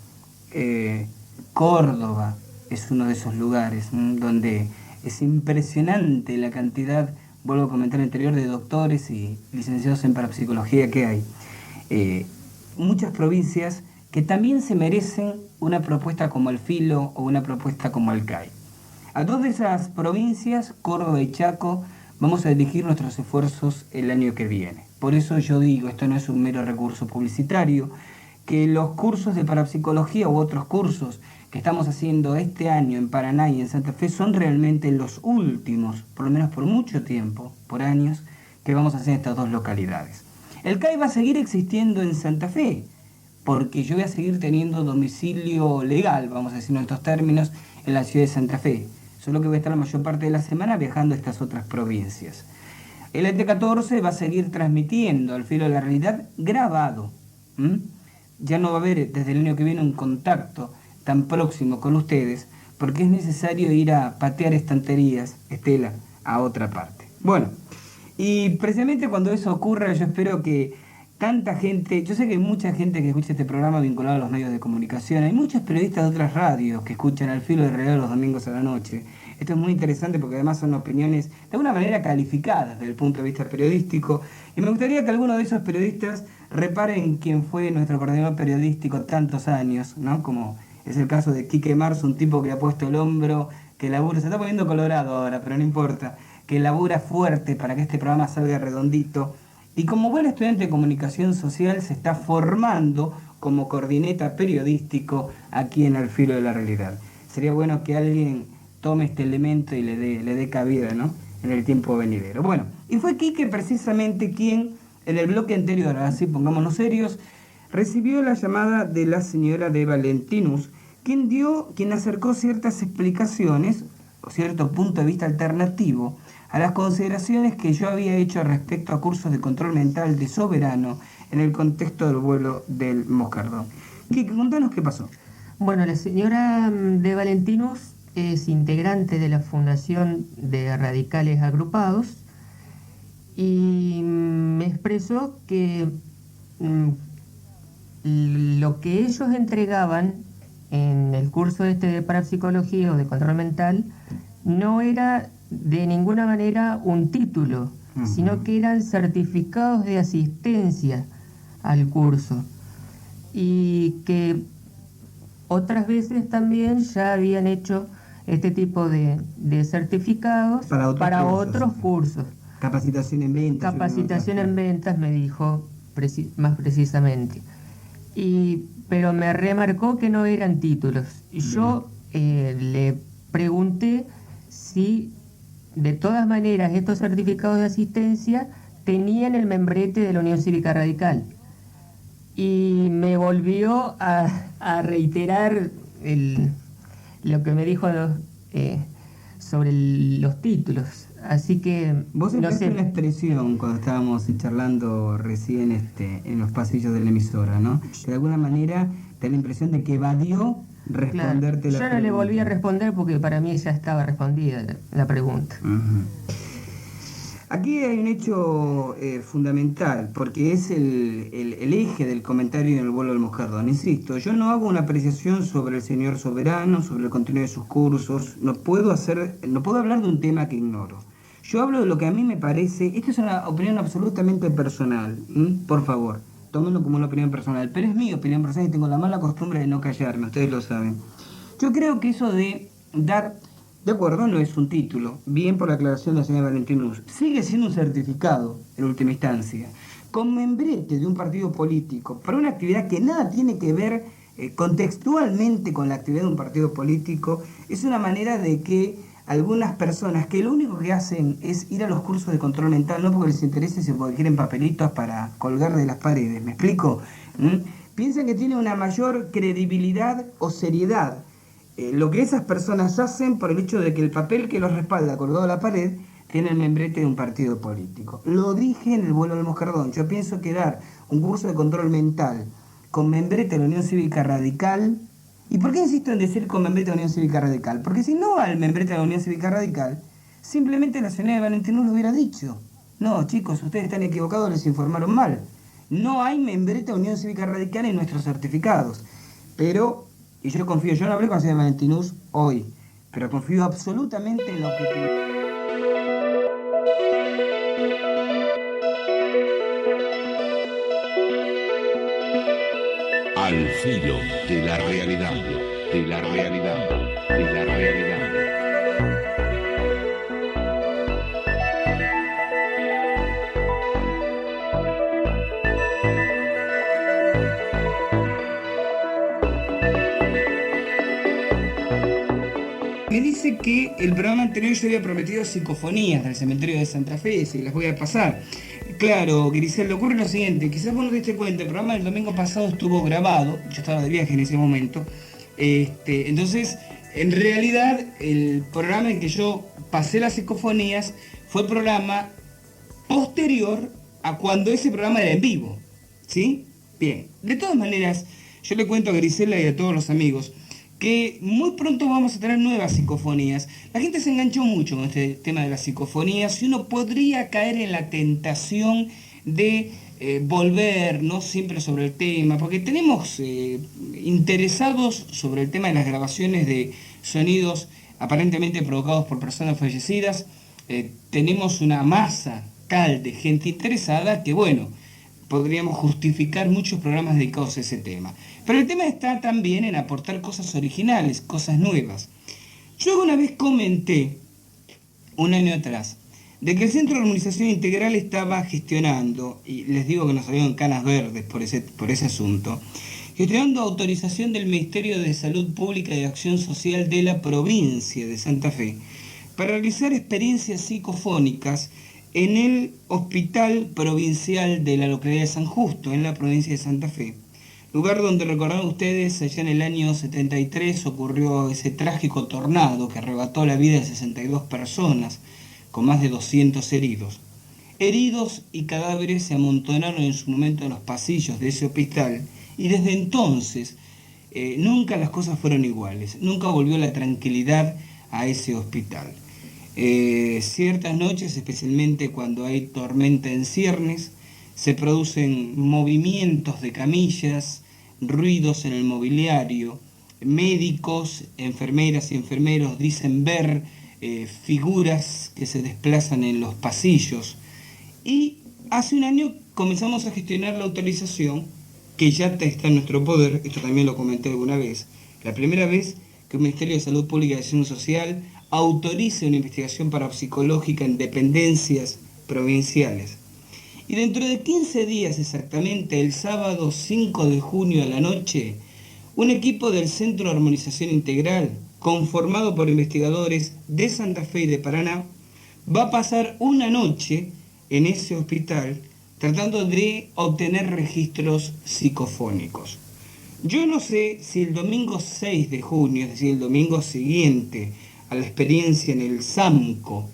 Córdoba es uno de esos lugares donde es impresionante la cantidad, vuelvo a comentar anterior, de doctores y licenciados en parapsicología que hay. Muchas provincias que también se merecen una propuesta como Al Filo o una propuesta como el CAI. A 2 de esas provincias, Córdoba y Chaco, vamos a dirigir nuestros esfuerzos el año que viene. Por eso yo digo, esto no es un mero recurso publicitario, que los cursos de parapsicología u otros cursos que estamos haciendo este año en Paraná y en Santa Fe son realmente los últimos, por lo menos por mucho tiempo, por años, que vamos a hacer en estas 2 localidades. El CAI va a seguir existiendo en Santa Fe, porque yo voy a seguir teniendo domicilio legal, vamos a decirlo en estos términos, en la ciudad de Santa Fe. Solo que voy a estar la mayor parte de la semana viajando a estas otras provincias. El ET14 va a seguir transmitiendo Al Filo de la Realidad grabado. Ya no va a haber desde el año que viene un contacto tan próximo con ustedes, porque es necesario ir a patear estanterías, Estela, a otra parte. Bueno, y precisamente cuando eso ocurra, yo espero que tanta gente, yo sé que hay mucha gente que escucha este programa vinculado a los medios de comunicación, hay muchos periodistas de otras radios que escuchan Al Filo de la Realidad los domingos a la noche. Esto es muy interesante porque además son opiniones de alguna manera calificadas desde el punto de vista periodístico, y me gustaría que alguno de esos periodistas reparen quién fue nuestro coordinador periodístico tantos años, ¿no?, como es el caso de Quique Marzo, un tipo que ha puesto el hombro, que labura, se está poniendo colorado ahora, pero no importa, que labura fuerte para que este programa salga redondito. Y como buen estudiante de comunicación social se está formando como coordineta periodístico aquí en Al Filo de la Realidad. Sería bueno que alguien tome este elemento y le dé cabida, ¿no?, en el tiempo venidero. Bueno, y fue Quique precisamente quien, en el bloque anterior, así pongámonos serios, recibió la llamada de la señora de Valentinus, quien acercó ciertas explicaciones, o cierto punto de vista alternativo, a las consideraciones que yo había hecho respecto a cursos de control mental de Soberano en el contexto del vuelo del Moscardón. Quique, contanos qué pasó. Bueno, la señora de Valentinus es integrante de la Fundación de Radicales Agrupados y me expresó que lo que ellos entregaban en el curso de parapsicología o de control mental no era de ninguna manera un título, sino que eran certificados de asistencia al curso, y que otras veces también ya habían hecho este tipo de certificados para otros cursos. Capacitación en ventas. Capacitación en ventas, me dijo más precisamente. Pero me remarcó que no eran títulos. Y yo le pregunté si de todas maneras estos certificados de asistencia tenían el membrete de la Unión Cívica Radical. Y me volvió a reiterar lo que me dijo sobre los títulos. Así que vos no empezaste sé. una expresión cuando estábamos charlando recién en los pasillos de la emisora, ¿no? Que de alguna manera te da la impresión de que evadió responderte la Yo pregunta. no le volví a responder porque para mí ya estaba respondida la pregunta. Uh-huh. Aquí hay un hecho fundamental, porque es el eje del comentario en el vuelo del Moscardón. Insisto, yo no hago una apreciación sobre el señor Soberano, sobre el contenido de sus cursos, no puedo hablar de un tema que ignoro. Yo hablo de lo que a mí me parece, esta es una opinión absolutamente personal, por favor, tómenlo como una opinión personal, pero es mi opinión personal y tengo la mala costumbre de no callarme, ustedes lo saben. Yo creo que eso de dar... De acuerdo, no es un título, bien por la aclaración de la señora Valentinus, sigue siendo un certificado, en última instancia, con membrete de un partido político, para una actividad que nada tiene que ver contextualmente con la actividad de un partido político, es una manera de que algunas personas que lo único que hacen es ir a los cursos de control mental, no porque les interese, sino porque quieren papelitos para colgar de las paredes, ¿me explico? Piensan que tiene una mayor credibilidad o seriedad lo que esas personas hacen por el hecho de que el papel que los respalda colgado a la pared tiene el membrete de un partido político. Lo dije en el vuelo del Moscardón. Yo pienso que dar un curso de control mental con membrete de la Unión Cívica Radical. ¿Y por qué insisto en decir con membrete de la Unión Cívica Radical? Porque si no va el membrete de la Unión Cívica Radical, simplemente la señora Valentinus lo hubiera dicho. No, chicos, ustedes están equivocados, les informaron mal. No hay membrete de la Unión Cívica Radical en nuestros certificados. Pero... Y yo confío, yo no hablé con la señora Valentinus hoy, pero confío absolutamente en la objetividad. Al filo de la realidad, de la realidad, de la realidad. Me dice que el programa anterior yo había prometido psicofonías del cementerio de Santa Fe, y las voy a pasar. Claro, Grisel, ocurre lo siguiente, quizás vos no te diste cuenta, el programa del domingo pasado estuvo grabado, yo estaba de viaje en ese momento, entonces, en realidad, el programa en que yo pasé las psicofonías fue el programa posterior a cuando ese programa era en vivo, ¿sí? Bien, de todas maneras, yo le cuento a Grisela y a todos los amigos que muy pronto vamos a tener nuevas psicofonías. La gente se enganchó mucho con este tema de las psicofonías y uno podría caer en la tentación de volver, ¿no?, siempre sobre el tema, porque tenemos interesados sobre el tema de las grabaciones de sonidos aparentemente provocados por personas fallecidas. Tenemos una masa de gente interesada que, bueno, podríamos justificar muchos programas dedicados a ese tema. Pero el tema está también en aportar cosas originales, cosas nuevas. Yo alguna vez comenté, un año atrás, de que el Centro de Armonización Integral estaba gestionando, y les digo que nos salieron canas verdes por ese asunto, gestionando autorización del Ministerio de Salud Pública y de Acción Social de la provincia de Santa Fe para realizar experiencias psicofónicas en el Hospital Provincial de la localidad de San Justo, en la provincia de Santa Fe. Lugar donde, recordarán ustedes, allá en el año 73 ocurrió ese trágico tornado que arrebató la vida de 62 personas, con más de 200 heridos. Heridos y cadáveres se amontonaron en su momento en los pasillos de ese hospital, y desde entonces nunca las cosas fueron iguales, nunca volvió la tranquilidad a ese hospital. Ciertas noches, especialmente cuando hay tormenta en ciernes, se producen movimientos de camillas, ruidos en el mobiliario, médicos, enfermeras y enfermeros dicen ver figuras que se desplazan en los pasillos. Y hace un año comenzamos a gestionar la autorización, que ya está en nuestro poder, esto también lo comenté alguna vez, la primera vez que un Ministerio de Salud Pública y Acción Social autorice una investigación parapsicológica en dependencias provinciales. Y dentro de 15 días exactamente, el sábado 5 de junio a la noche, un equipo del Centro de Armonización Integral, conformado por investigadores de Santa Fe y de Paraná, va a pasar una noche en ese hospital tratando de obtener registros psicofónicos. Yo no sé si el domingo 6 de junio, es decir, el domingo siguiente a la experiencia en el SAMCO,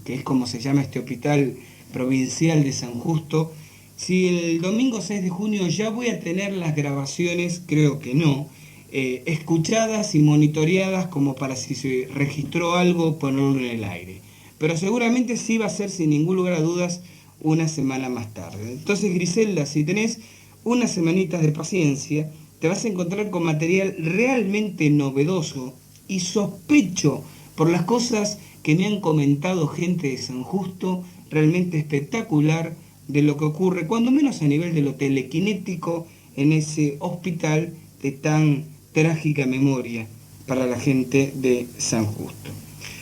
que es como se llama este hospital provincial de San Justo, si el domingo 6 de junio ya voy a tener las grabaciones, creo que no, escuchadas y monitoreadas como para si se registró algo ponerlo en el aire. Pero seguramente sí va a ser, sin ningún lugar a dudas, una semana más tarde. Entonces, Griselda, si tenés unas semanitas de paciencia, te vas a encontrar con material realmente novedoso y sospecho, por las cosas que me han comentado gente de San Justo, realmente espectacular de lo que ocurre, cuando menos a nivel de lo telequinético, en ese hospital de tan trágica memoria para la gente de San Justo.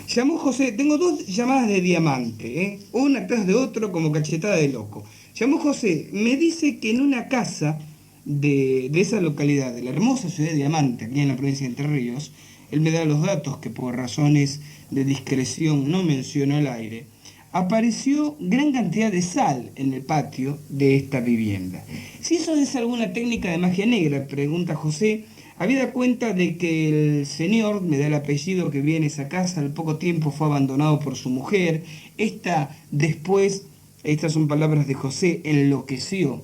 Llamó José, tengo 2 llamadas de diamante, una tras de otro como cachetada de loco. Llamó José, me dice que en una casa de esa localidad, de la hermosa ciudad de Diamante, aquí en la provincia de Entre Ríos, él me da los datos que por razones de discreción no menciono al aire, apareció gran cantidad de sal en el patio de esta vivienda. Si eso es alguna técnica de magia negra, pregunta José, habida cuenta de que el señor, me da el apellido que viene a esa casa, al poco tiempo fue abandonado por su mujer, esta después, estas son palabras de José, enloqueció.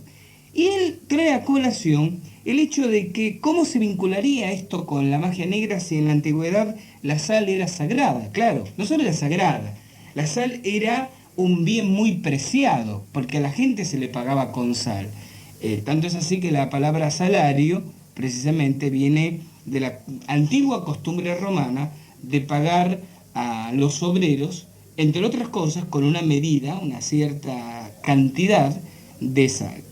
Y él trae a colación el hecho de que cómo se vincularía esto con la magia negra si en la antigüedad la sal era sagrada. Claro, no solo era sagrada, la sal era un bien muy preciado, porque a la gente se le pagaba con sal. Tanto es así que la palabra salario precisamente viene de la antigua costumbre romana de pagar a los obreros, entre otras cosas, con una medida, una cierta cantidad de sal.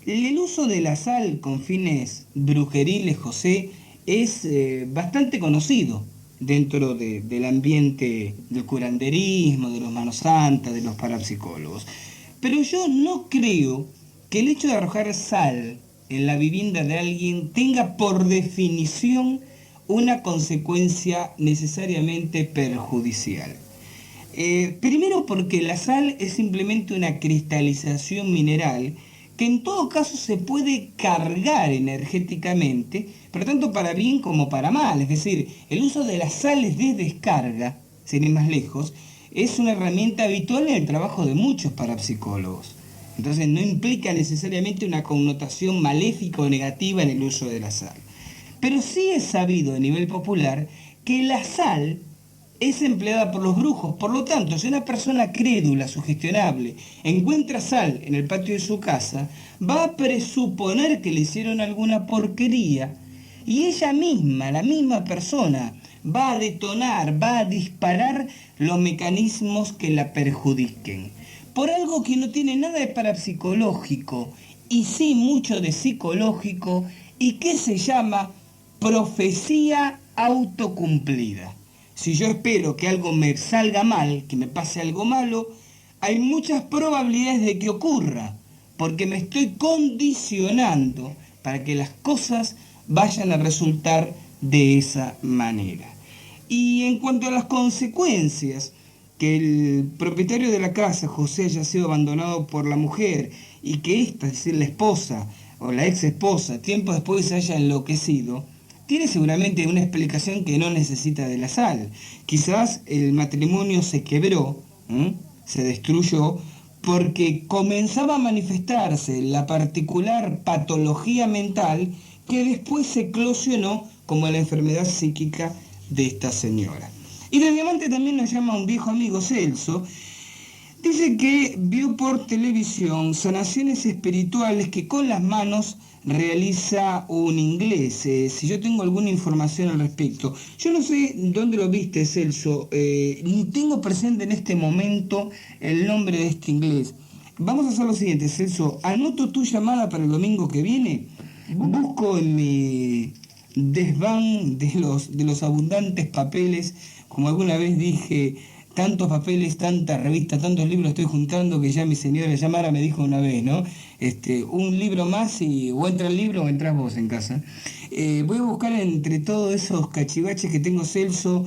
El uso de la sal con fines brujeriles, José, es bastante conocido dentro del ambiente del curanderismo, de los manos santas, de los parapsicólogos. Pero yo no creo que el hecho de arrojar sal en la vivienda de alguien tenga por definición una consecuencia necesariamente perjudicial. Primero porque la sal es simplemente una cristalización mineral que en todo caso se puede cargar energéticamente, pero tanto para bien como para mal. Es decir, el uso de las sales de descarga, sin ir más lejos, es una herramienta habitual en el trabajo de muchos parapsicólogos. Entonces no implica necesariamente una connotación maléfica o negativa en el uso de la sal. Pero sí es sabido a nivel popular que la sal es empleada por los brujos. Por lo tanto, si una persona crédula, sugestionable, encuentra sal en el patio de su casa, va a presuponer que le hicieron alguna porquería y ella misma, la misma persona, va a detonar, va a disparar los mecanismos que la perjudiquen. Por algo que no tiene nada de parapsicológico y sí mucho de psicológico y que se llama profecía autocumplida. Si yo espero que algo me salga mal, que me pase algo malo, hay muchas probabilidades de que ocurra, porque me estoy condicionando para que las cosas vayan a resultar de esa manera. Y en cuanto a las consecuencias, que el propietario de la casa, José, haya sido abandonado por la mujer y que ésta, es decir, la esposa o la ex esposa, tiempo después se haya enloquecido, tiene seguramente una explicación que no necesita de la sal. Quizás el matrimonio se quebró, se destruyó, porque comenzaba a manifestarse la particular patología mental que después se eclosionó como la enfermedad psíquica de esta señora. Y de Diamante también nos llama un viejo amigo, Celso. Dice que vio por televisión sanaciones espirituales que con las manos realiza un inglés. Si yo tengo alguna información al respecto. Yo no sé dónde lo viste, Celso. Ni tengo presente en este momento el nombre de este inglés. Vamos a hacer lo siguiente, Celso. Anoto tu llamada para el domingo que viene. Busco en mi desván de los abundantes papeles, como alguna vez dije, tantos papeles, tantas revistas, tantos libros estoy juntando que ya mi señora Yamara me dijo una vez, ¿no? Un libro más y o entra el libro o entras vos en casa. Voy a buscar entre todos esos cachivaches que tengo, Celso,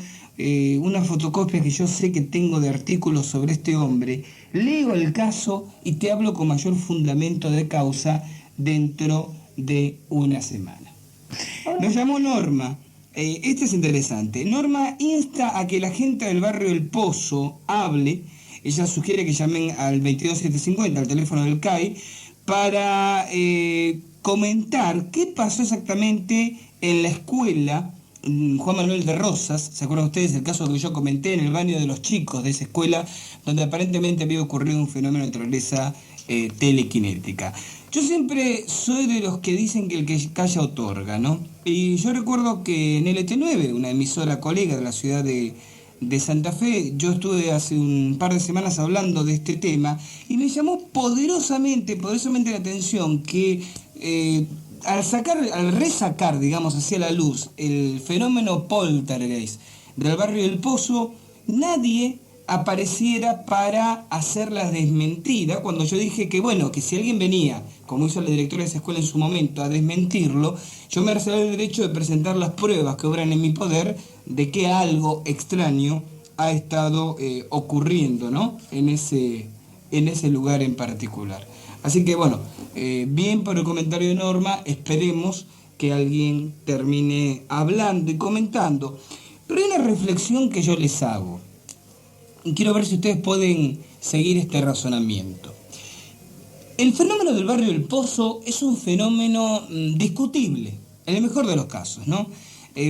una fotocopia que yo sé que tengo de artículos sobre este hombre. Leo el caso y te hablo con mayor fundamento de causa dentro de una semana. Nos llamó Norma. Este es interesante. Norma insta a que la gente del barrio El Pozo hable. Ella sugiere que llamen al 22750, al teléfono del CAI, para comentar qué pasó exactamente en la escuela Juan Manuel de Rosas. ¿Se acuerdan ustedes del caso que yo comenté en el baño de los chicos de esa escuela, donde aparentemente había ocurrido un fenómeno de naturaleza telequinética? Yo siempre soy de los que dicen que el que calla otorga, ¿no? Y yo recuerdo que en LT9, una emisora colega de la ciudad de Santa Fe, yo estuve hace un par de semanas hablando de este tema y me llamó poderosamente la atención que al resacar, digamos, hacia la luz el fenómeno poltergeist del barrio del Pozo, nadie apareciera para hacer la desmentida, cuando yo dije que, bueno, que si alguien venía, como hizo la directora de esa escuela en su momento, a desmentirlo, yo me reservé el derecho de presentar las pruebas que obran en mi poder de que algo extraño ha estado ocurriendo, ¿no? En ese lugar en particular. Así que, bueno, bien por el comentario de Norma, esperemos que alguien termine hablando y comentando. Pero hay una reflexión que yo les hago. Y quiero ver si ustedes pueden seguir este razonamiento. El fenómeno del barrio del Pozo es un fenómeno discutible, en el mejor de los casos, ¿no?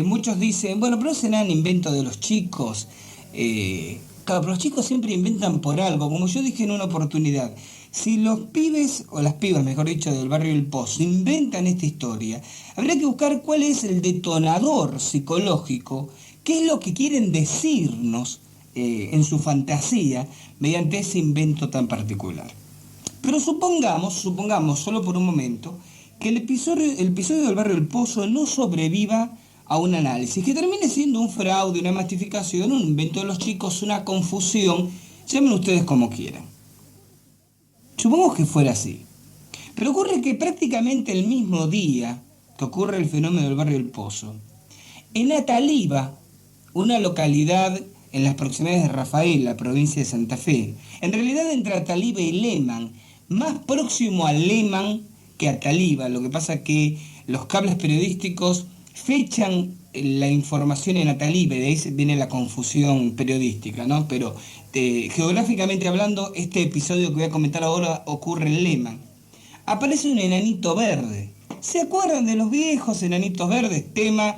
Muchos dicen, bueno, pero no será un invento de los chicos. Claro, pero los chicos siempre inventan por algo, como yo dije en una oportunidad. Si los pibes, o las pibas, mejor dicho, del barrio del Pozo, inventan esta historia, habría que buscar cuál es el detonador psicológico, qué es lo que quieren decirnos en su fantasía mediante ese invento tan particular. Pero supongamos, solo por un momento, que el episodio del barrio del Pozo no sobreviva a un análisis, que termine siendo un fraude, una mastificación, un invento de los chicos, una confusión, llamen ustedes como quieran. Supongamos que fuera así. Pero ocurre que prácticamente el mismo día que ocurre el fenómeno del barrio del Pozo, en Ataliva, una localidad en las proximidades de Rafael, la provincia de Santa Fe, en realidad entre Ataliva y Lehmann, más próximo a Lehmann que a Ataliva, lo que pasa que los cables periodísticos fechan la información en Ataliva, y de ahí viene la confusión periodística, ¿no? Pero geográficamente hablando, este episodio que voy a comentar ahora ocurre en Lehmann. Aparece un enanito verde. ¿Se acuerdan de los viejos enanitos verdes? Tema,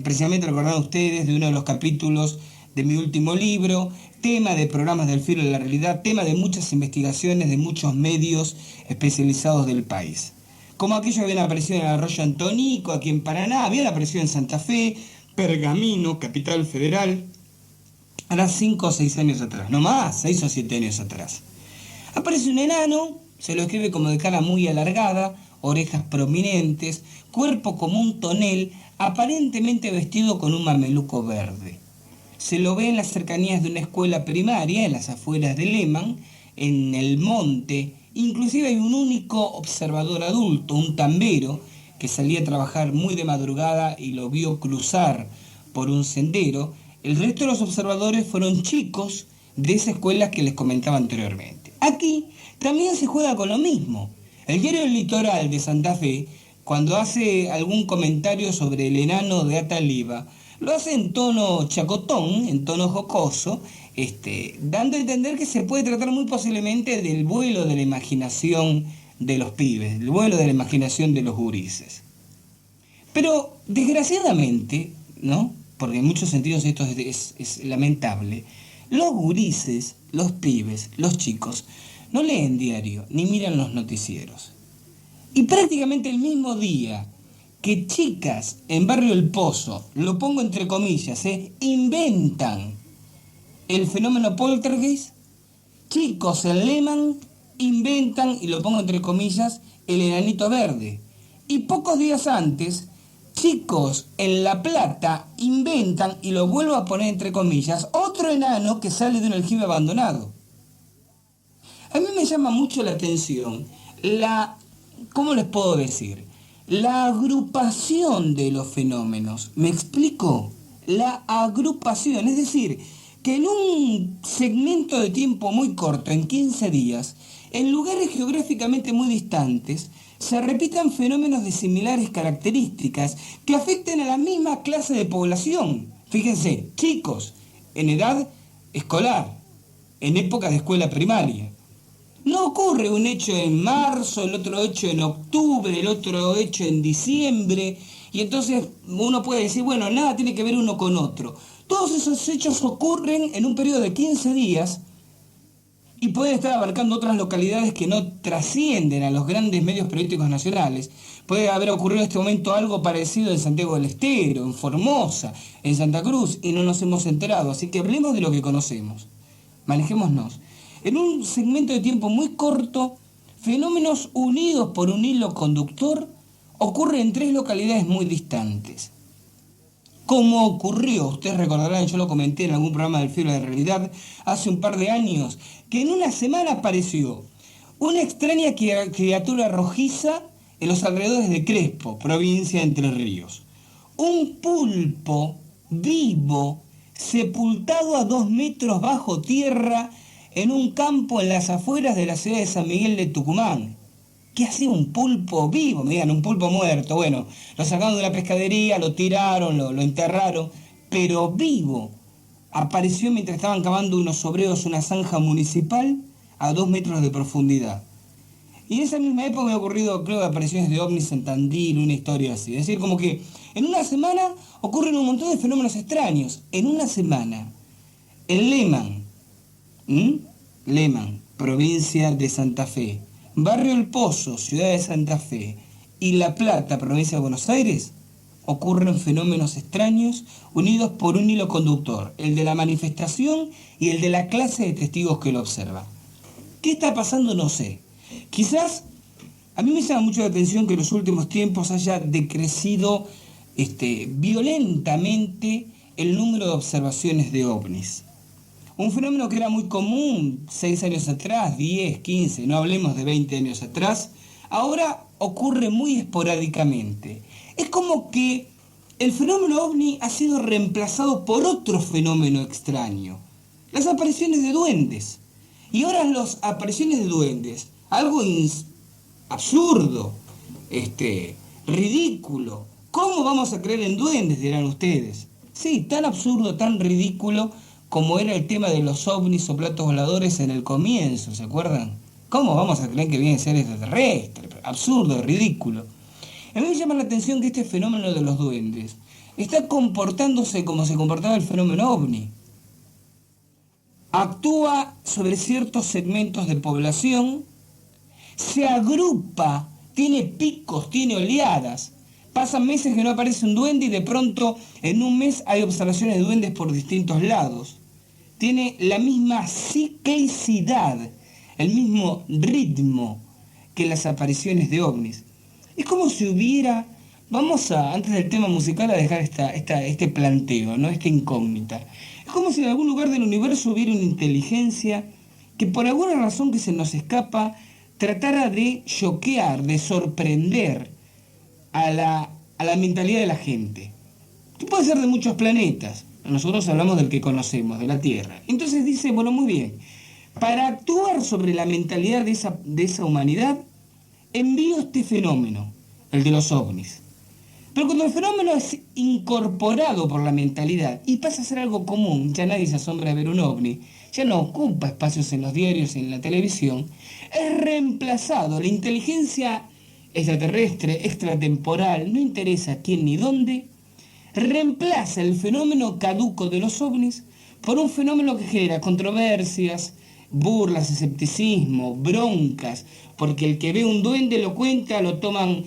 precisamente recordaron ustedes, de uno de los capítulos de mi último libro, tema de programas del filo de la realidad, tema de muchas investigaciones de muchos medios especializados del país. Como aquellos habían aparecido en el Arroyo Antonico, aquí en Paraná, habían aparecido en Santa Fe, Pergamino, Capital Federal, ahora 5 o 6 años atrás, no más, 6 o 7 años atrás. Aparece un enano, se lo escribe como de cara muy alargada, orejas prominentes, cuerpo como un tonel, aparentemente vestido con un mameluco verde. Se lo ve en las cercanías de una escuela primaria, en las afueras de Lehmann, en el monte. Inclusive hay un único observador adulto, un tambero, que salía a trabajar muy de madrugada y lo vio cruzar por un sendero. El resto de los observadores fueron chicos de esa escuela que les comentaba anteriormente. Aquí también se juega con lo mismo. El diario El Litoral de Santa Fe, cuando hace algún comentario sobre el enano de Ataliva, lo hace en tono chacotón, en tono jocoso, dando a entender que se puede tratar muy posiblemente del vuelo de la imaginación de los pibes, el vuelo de la imaginación de los gurises. Pero, desgraciadamente, ¿no? Porque en muchos sentidos esto es lamentable, los gurises, los pibes, los chicos, no leen diario ni miran los noticieros. Y prácticamente el mismo día que chicas en Barrio El Pozo, lo pongo entre comillas, inventan el fenómeno poltergeist, chicos en Lehmann inventan, y lo pongo entre comillas, el enanito verde. Y pocos días antes, chicos en La Plata inventan, y lo vuelvo a poner entre comillas, otro enano que sale de un aljibe abandonado. A mí me llama mucho la atención ¿cómo les puedo decir? La agrupación de los fenómenos. ¿Me explico? La agrupación, es decir, que en un segmento de tiempo muy corto, en 15 días, en lugares geográficamente muy distantes, se repitan fenómenos de similares características que afecten a la misma clase de población. Fíjense, chicos, en edad escolar, en época de escuela primaria. No ocurre un hecho en marzo, el otro hecho en octubre, el otro hecho en diciembre, y entonces uno puede decir, bueno, nada tiene que ver uno con otro. Todos esos hechos ocurren en un periodo de 15 días y pueden estar abarcando otras localidades que no trascienden a los grandes medios periodísticos nacionales. Puede haber ocurrido en este momento algo parecido en Santiago del Estero, en Formosa, en Santa Cruz, y no nos hemos enterado. Así que hablemos de lo que conocemos. Manejémonos. En un segmento de tiempo muy corto, fenómenos unidos por un hilo conductor ocurren en 3 localidades muy distantes. Como ocurrió, ustedes recordarán, yo lo comenté en algún programa del Filo de Realidad hace un par de años, que en una semana apareció una extraña criatura rojiza en los alrededores de Crespo, provincia de Entre Ríos. Un pulpo vivo, sepultado a 2 metros bajo tierra, en un campo en las afueras de la ciudad de San Miguel de Tucumán. ¿Qué hacía un pulpo vivo? Me digan, un pulpo muerto. Bueno, lo sacaron de la pescadería, lo tiraron, lo enterraron, pero vivo. Apareció mientras estaban cavando unos obreros una zanja municipal a 2 metros de profundidad. Y en esa misma época me ha ocurrido, creo, apariciones de ovnis en Tandil, una historia así. Es decir, como que en una semana ocurren un montón de fenómenos extraños. En una semana. En Lehman, provincia de Santa Fe, Barrio El Pozo, ciudad de Santa Fe, y La Plata, provincia de Buenos Aires, ocurren fenómenos extraños unidos por un hilo conductor, el de la manifestación y el de la clase de testigos que lo observa. ¿Qué está pasando? No sé. Quizás a mí me llama mucho la atención que en los últimos tiempos haya decrecido violentamente el número de observaciones de ovnis. Un fenómeno que era muy común 6 años atrás, 10, 15, no hablemos de 20 años atrás, ahora ocurre muy esporádicamente. Es como que el fenómeno ovni ha sido reemplazado por otro fenómeno extraño, las apariciones de duendes. Y ahora las apariciones de duendes, algo absurdo, ridículo. ¿Cómo vamos a creer en duendes?, dirán ustedes. Sí, tan absurdo, tan ridículo como era el tema de los ovnis o platos voladores en el comienzo, ¿se acuerdan? ¿Cómo vamos a creer que vienen seres extraterrestres? Absurdo, ridículo. A mí me llama la atención que este fenómeno de los duendes está comportándose como se comportaba el fenómeno ovni. Actúa sobre ciertos segmentos de población, se agrupa, tiene picos, tiene oleadas. Pasan meses que no aparece un duende y de pronto en un mes hay observaciones de duendes por distintos lados. Tiene la misma ciclicidad, el mismo ritmo que las apariciones de ovnis. Es como si hubiera, antes del tema musical, a dejar este planteo, ¿no? Esta incógnita. Es como si en algún lugar del universo hubiera una inteligencia que por alguna razón que se nos escapa, tratara de choquear, de sorprender a la mentalidad de la gente. Que puede ser de muchos planetas. Nosotros hablamos del que conocemos, de la Tierra. Entonces dice, bueno, muy bien, para actuar sobre la mentalidad de esa humanidad, envío este fenómeno, el de los ovnis. Pero cuando el fenómeno es incorporado por la mentalidad y pasa a ser algo común, ya nadie se asombra de ver un ovni, ya no ocupa espacios en los diarios y en la televisión, es reemplazado. La inteligencia extraterrestre, extratemporal, no interesa quién ni dónde, reemplaza el fenómeno caduco de los ovnis por un fenómeno que genera controversias, burlas, escepticismo, broncas, porque el que ve un duende lo cuenta, lo toman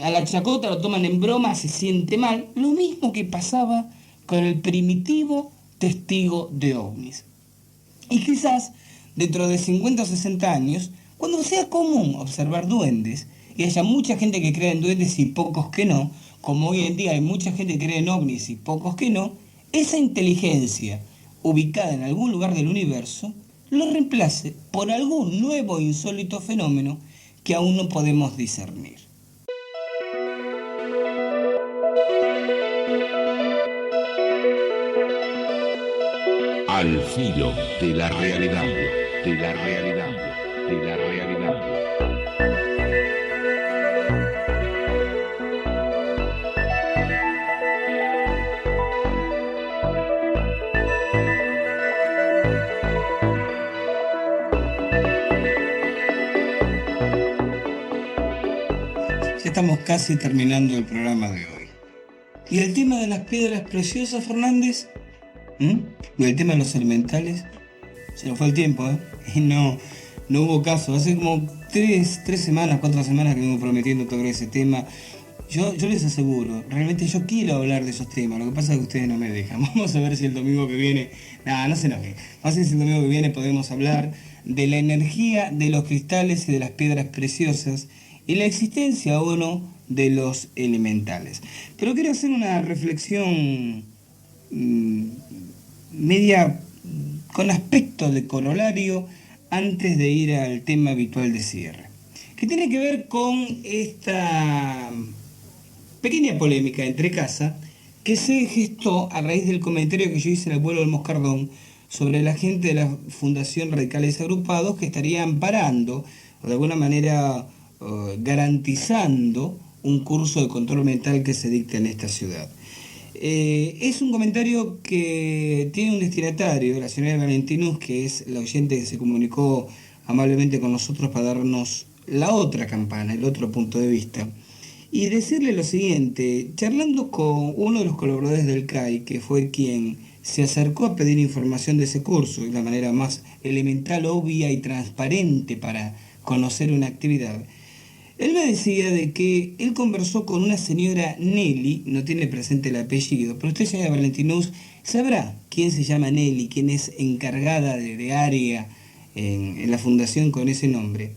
a la chacota, lo toman en broma, se siente mal. Lo mismo que pasaba con el primitivo testigo de ovnis. Y quizás dentro de 50 o 60 años, cuando sea común observar duendes, y haya mucha gente que crea en duendes y pocos que no, como hoy en día hay mucha gente que cree en ovnis y pocos que no, esa inteligencia ubicada en algún lugar del universo lo reemplace por algún nuevo e insólito fenómeno que aún no podemos discernir. Al filo de la realidad, de la realidad, de la realidad. Ya estamos casi terminando el programa de hoy. ¿Y el tema de las piedras preciosas, Fernández? ¿Y el tema de los elementales? Se nos fue el tiempo, ¿eh? Y no hubo caso. Hace como 4 semanas que vengo prometiendo tocar ese tema. Yo les aseguro, realmente yo quiero hablar de esos temas. Lo que pasa es que ustedes no me dejan. Vamos a ver si el domingo que viene... no se enojen. Vamos a ver si el domingo que viene podemos hablar de la energía de los cristales y de las piedras preciosas y la existencia o no de los elementales. Pero quiero hacer una reflexión media con aspecto de corolario antes de ir al tema habitual de cierre, que tiene que ver con esta pequeña polémica entre casa que se gestó a raíz del comentario que yo hice en el vuelo del Moscardón sobre la gente de la Fundación Radicales Agrupados que estaría amparando o de alguna manera garantizando un curso de control mental que se dicta en esta ciudad. Es un comentario que tiene un destinatario, la señora Valentinus, que es la oyente que se comunicó amablemente con nosotros para darnos la otra campana, el otro punto de vista. Y decirle lo siguiente, charlando con uno de los colaboradores del CAI, que fue quien se acercó a pedir información de ese curso, de la manera más elemental, obvia y transparente para conocer una actividad, él me decía de que él conversó con una señora Nelly, no tiene presente el apellido, pero usted, señora Valentinus, sabrá quién se llama Nelly, quién es encargada de área en la fundación con ese nombre,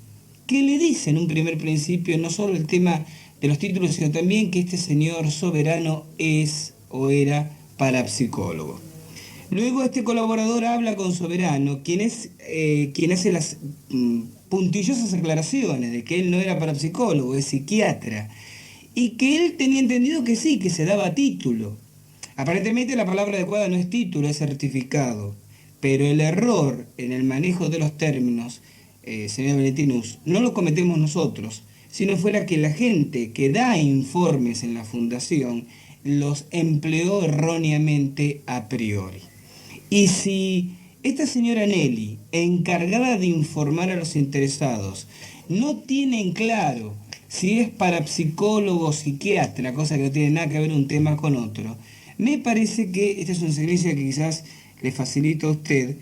que le dice en un primer principio no solo el tema de los títulos, sino también que este señor Soberano es o era parapsicólogo. Luego este colaborador habla con Soberano, quien hace las puntillosas aclaraciones de que él no era parapsicólogo, es psiquiatra, y que él tenía entendido que sí, que se daba título. Aparentemente la palabra adecuada no es título, es certificado, pero el error en el manejo de los términos, señor Valentinus, no lo cometemos nosotros, sino fuera que la gente que da informes en la fundación los empleó erróneamente a priori. Y si esta señora Nelly, encargada de informar a los interesados, no tiene en claro si es parapsicólogo o psiquiatra, cosa que no tiene nada que ver un tema con otro, me parece que este es un servicio que quizás le facilita a usted.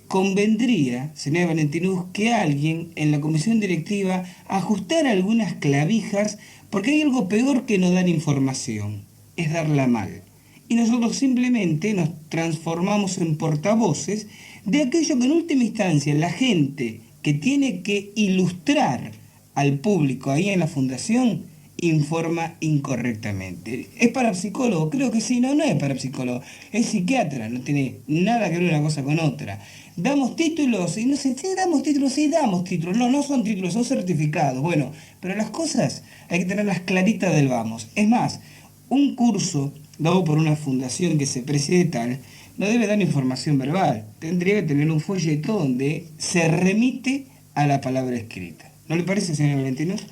Convendría, señora Valentinus, que alguien en la comisión directiva ajustara algunas clavijas, porque hay algo peor que no dar información, es darla mal. Y nosotros simplemente nos transformamos en portavoces de aquello que en última instancia la gente que tiene que ilustrar al público ahí en la fundación informa incorrectamente. ¿Es parapsicólogo? Creo que sí. No es parapsicólogo, es psiquiatra, no tiene nada que ver una cosa con otra. ¿Damos títulos? Y no sé, ¿sí damos títulos? Sí, damos títulos. No son títulos, son certificados. Bueno, pero las cosas hay que tenerlas claritas del vamos. Es más, un curso dado por una fundación que se preside tal, no debe dar información verbal. Tendría que tener un folleto donde se remite a la palabra escrita. ¿No le parece, señor Valentinus?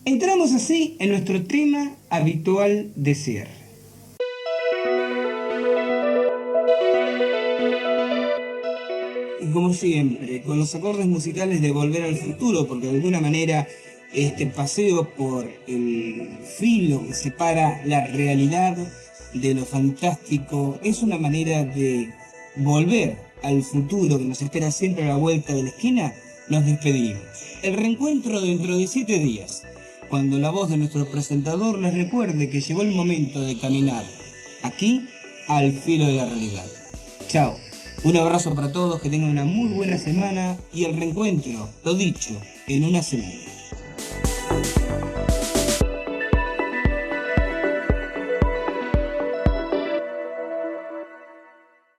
Entramos así en nuestro tema habitual de cierre. Y como siempre, con los acordes musicales de Volver al Futuro, porque de alguna manera este paseo por el filo que separa la realidad de lo fantástico es una manera de volver al futuro que nos espera siempre a la vuelta de la esquina. Nos despedimos. El reencuentro dentro de 7 días, cuando la voz de nuestro presentador les recuerde que llegó el momento de caminar aquí al filo de la realidad. Chao. Un abrazo para todos, que tengan una muy buena semana y el reencuentro, lo dicho, en una semana.